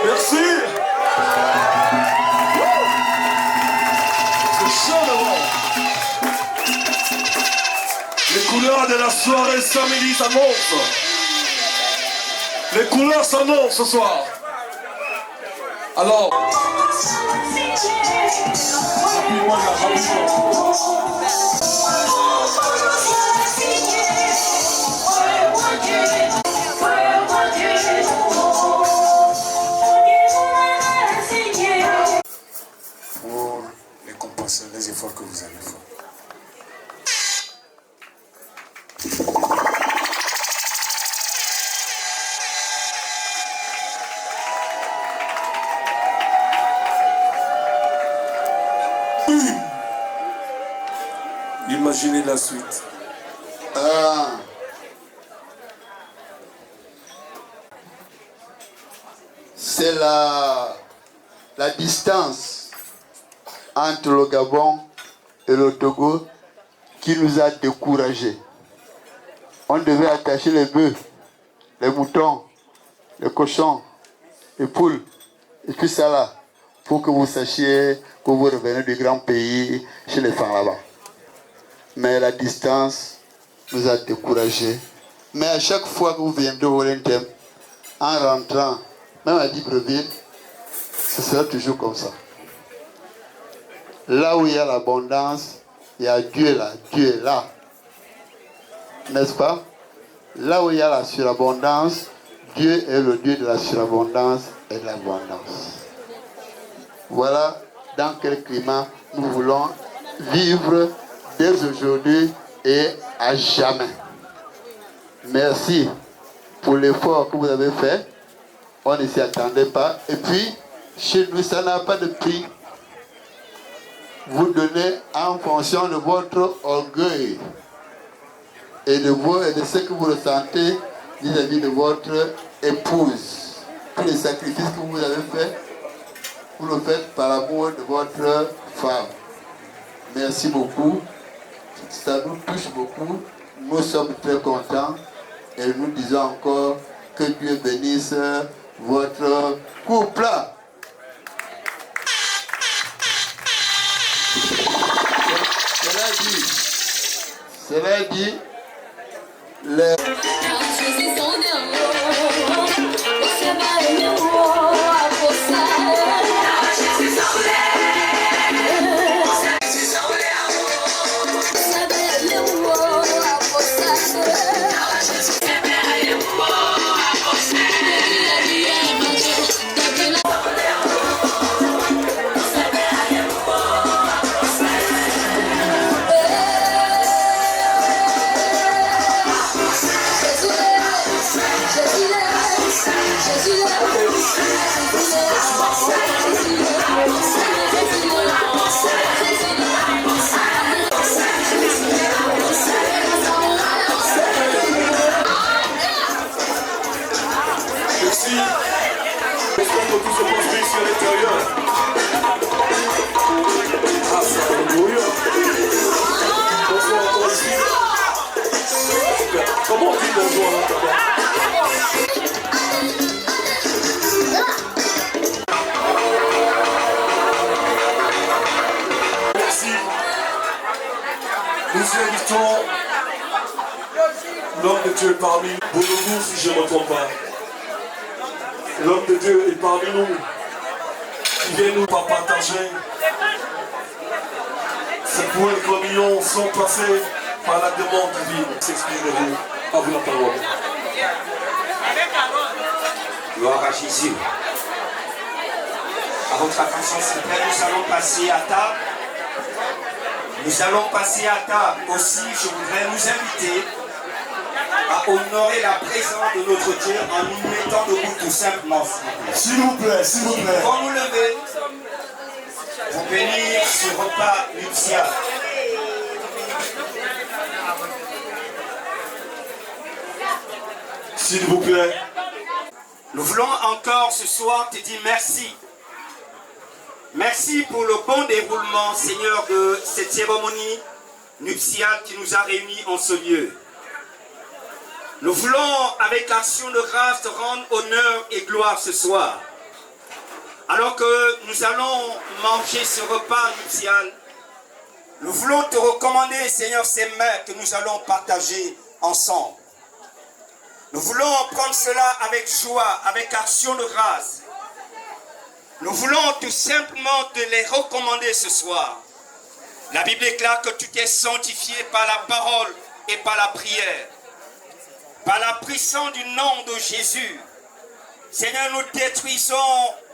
Merci. C'est chaud devant. Les couleurs de la soirée samedi s'annoncent. Les couleurs s'annoncent ce soir. Alors, rappelez-moi la pour récompenser les efforts que vous avez faits. Imaginez la suite. C'est la distance entre le Gabon et le Togo qui nous a découragés. On devait attacher les bœufs, les moutons, les cochons, les poules, et tout ça là. pour que vous sachiez que vous revenez du grand pays chez les femmes là-bas. Mais la distance nous a découragés. Mais à chaque fois que vous viendrez au Olentem, en rentrant, même à Libreville, ce sera toujours comme ça. Là où il y a l'abondance, il y a Dieu là. Dieu est là. N'est-ce pas? Là où il y a la surabondance, Dieu est le Dieu de la surabondance et de l'abondance. Voilà dans quel climat nous voulons vivre dès aujourd'hui et à jamais. Merci pour l'effort que vous avez fait. On ne s'y attendait pas. Et puis, chez nous, ça n'a pas de prix. Vous donnez en fonction de votre orgueil et de ce que vous ressentez vis-à-vis de votre épouse. Tous les sacrifices que vous avez faits, vous le faites par l'amour de votre femme. Merci beaucoup. Ça nous touche beaucoup. Nous sommes très contents et nous disons encore que Dieu bénisse votre couple. Cela dit, les... Comment on dit bonjour là? Merci. Nous invitons l'homme de Dieu parmi nous. Boulogou, si je ne me trompe pas. L'homme de Dieu est parmi nous. Il vient nous partager. Ces points de communion sont passés par la demande divine. S'exprimerez. À vous la parole. Gloire à Jésus. À votre attention, s'il vous plaît, nous allons passer à table. Nous allons passer à table. Aussi, je voudrais nous inviter à honorer la présence de notre Dieu en nous mettant debout tout simplement. S'il vous plaît, s'il vous plaît. Nous allons nous lever pour bénir ce repas nuptial. S'il vous plaît. Nous voulons encore ce soir te dire merci. Merci pour le bon déroulement, Seigneur, de cette cérémonie nuptiale qui nous a réunis en ce lieu. Nous voulons, avec action de grâce, te rendre honneur et gloire ce soir. Alors que nous allons manger ce repas nuptial, nous voulons te recommander, Seigneur, ces mets que nous allons partager ensemble. Nous voulons prendre cela avec joie, avec action de grâce. Nous voulons tout simplement te les recommander ce soir. La Bible déclare que tu t'es sanctifié par la parole et par la prière. Par la puissance du nom de Jésus. Seigneur, nous détruisons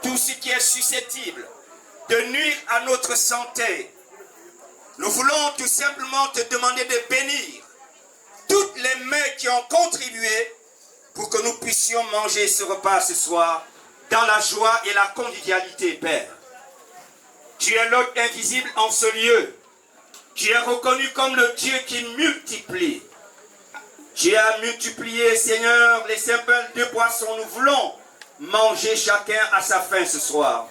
tout ce qui est susceptible de nuire à notre santé. Nous voulons tout simplement te demander de bénir toutes les mains qui ont contribué pour que nous puissions manger ce repas ce soir dans la joie et la convivialité, Père. Tu es l'hôte invisible en ce lieu. Tu es reconnu comme le Dieu qui multiplie. Tu as multiplié, Seigneur, les simples de poissons. Nous voulons manger chacun à sa faim ce soir.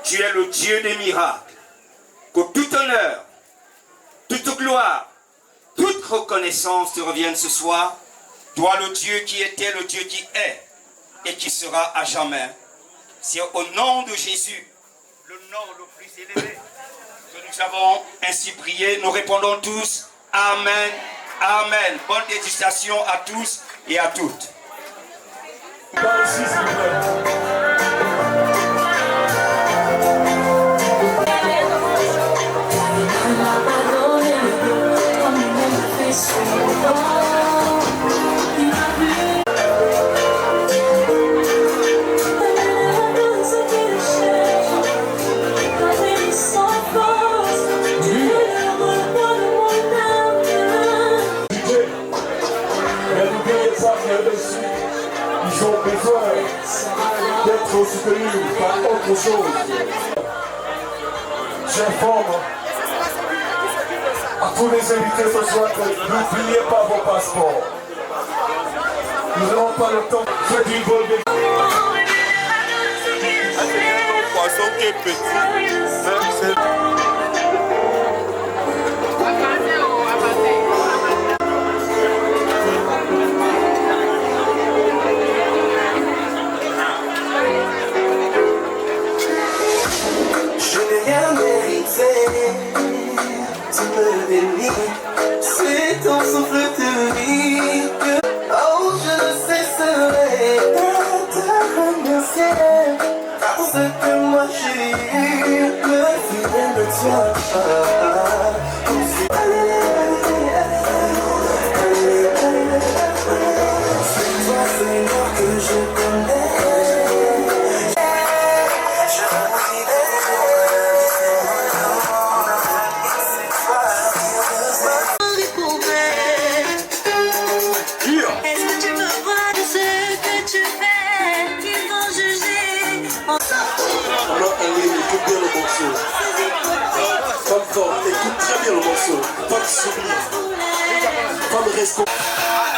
Tu es le Dieu des miracles. Que tout honneur, toute gloire, toute reconnaissance te revienne ce soir. Toi, le Dieu qui était, le Dieu qui est et qui sera à jamais. C'est au nom de Jésus nom le plus élevé. Que nous avons ainsi prié, nous répondons tous Amen, Amen. Bonne dégustation à tous et à toutes. Ils ont besoin d'être soutenus par autre chose. J'informe à tous les invités ce soir que n'oubliez pas vos passeports. Nous n'avons pas le temps. Faites une bonne Poisson qui est petit. Je n'ai rien mérité, tu me bénis, c'est ton souffle de vie que, oh, je ne cesserai de te remercier pour ce que moi j'ai eu, le fidèle de toi. C'est toi, Seigneur, que je connais. Est-ce que tu me vois de ce que tu fais? Ils vont juger. Alors, allez, écoute bien le morceau. Femme forte, écoute très bien le morceau. Pas de souvenir. Femme responsable.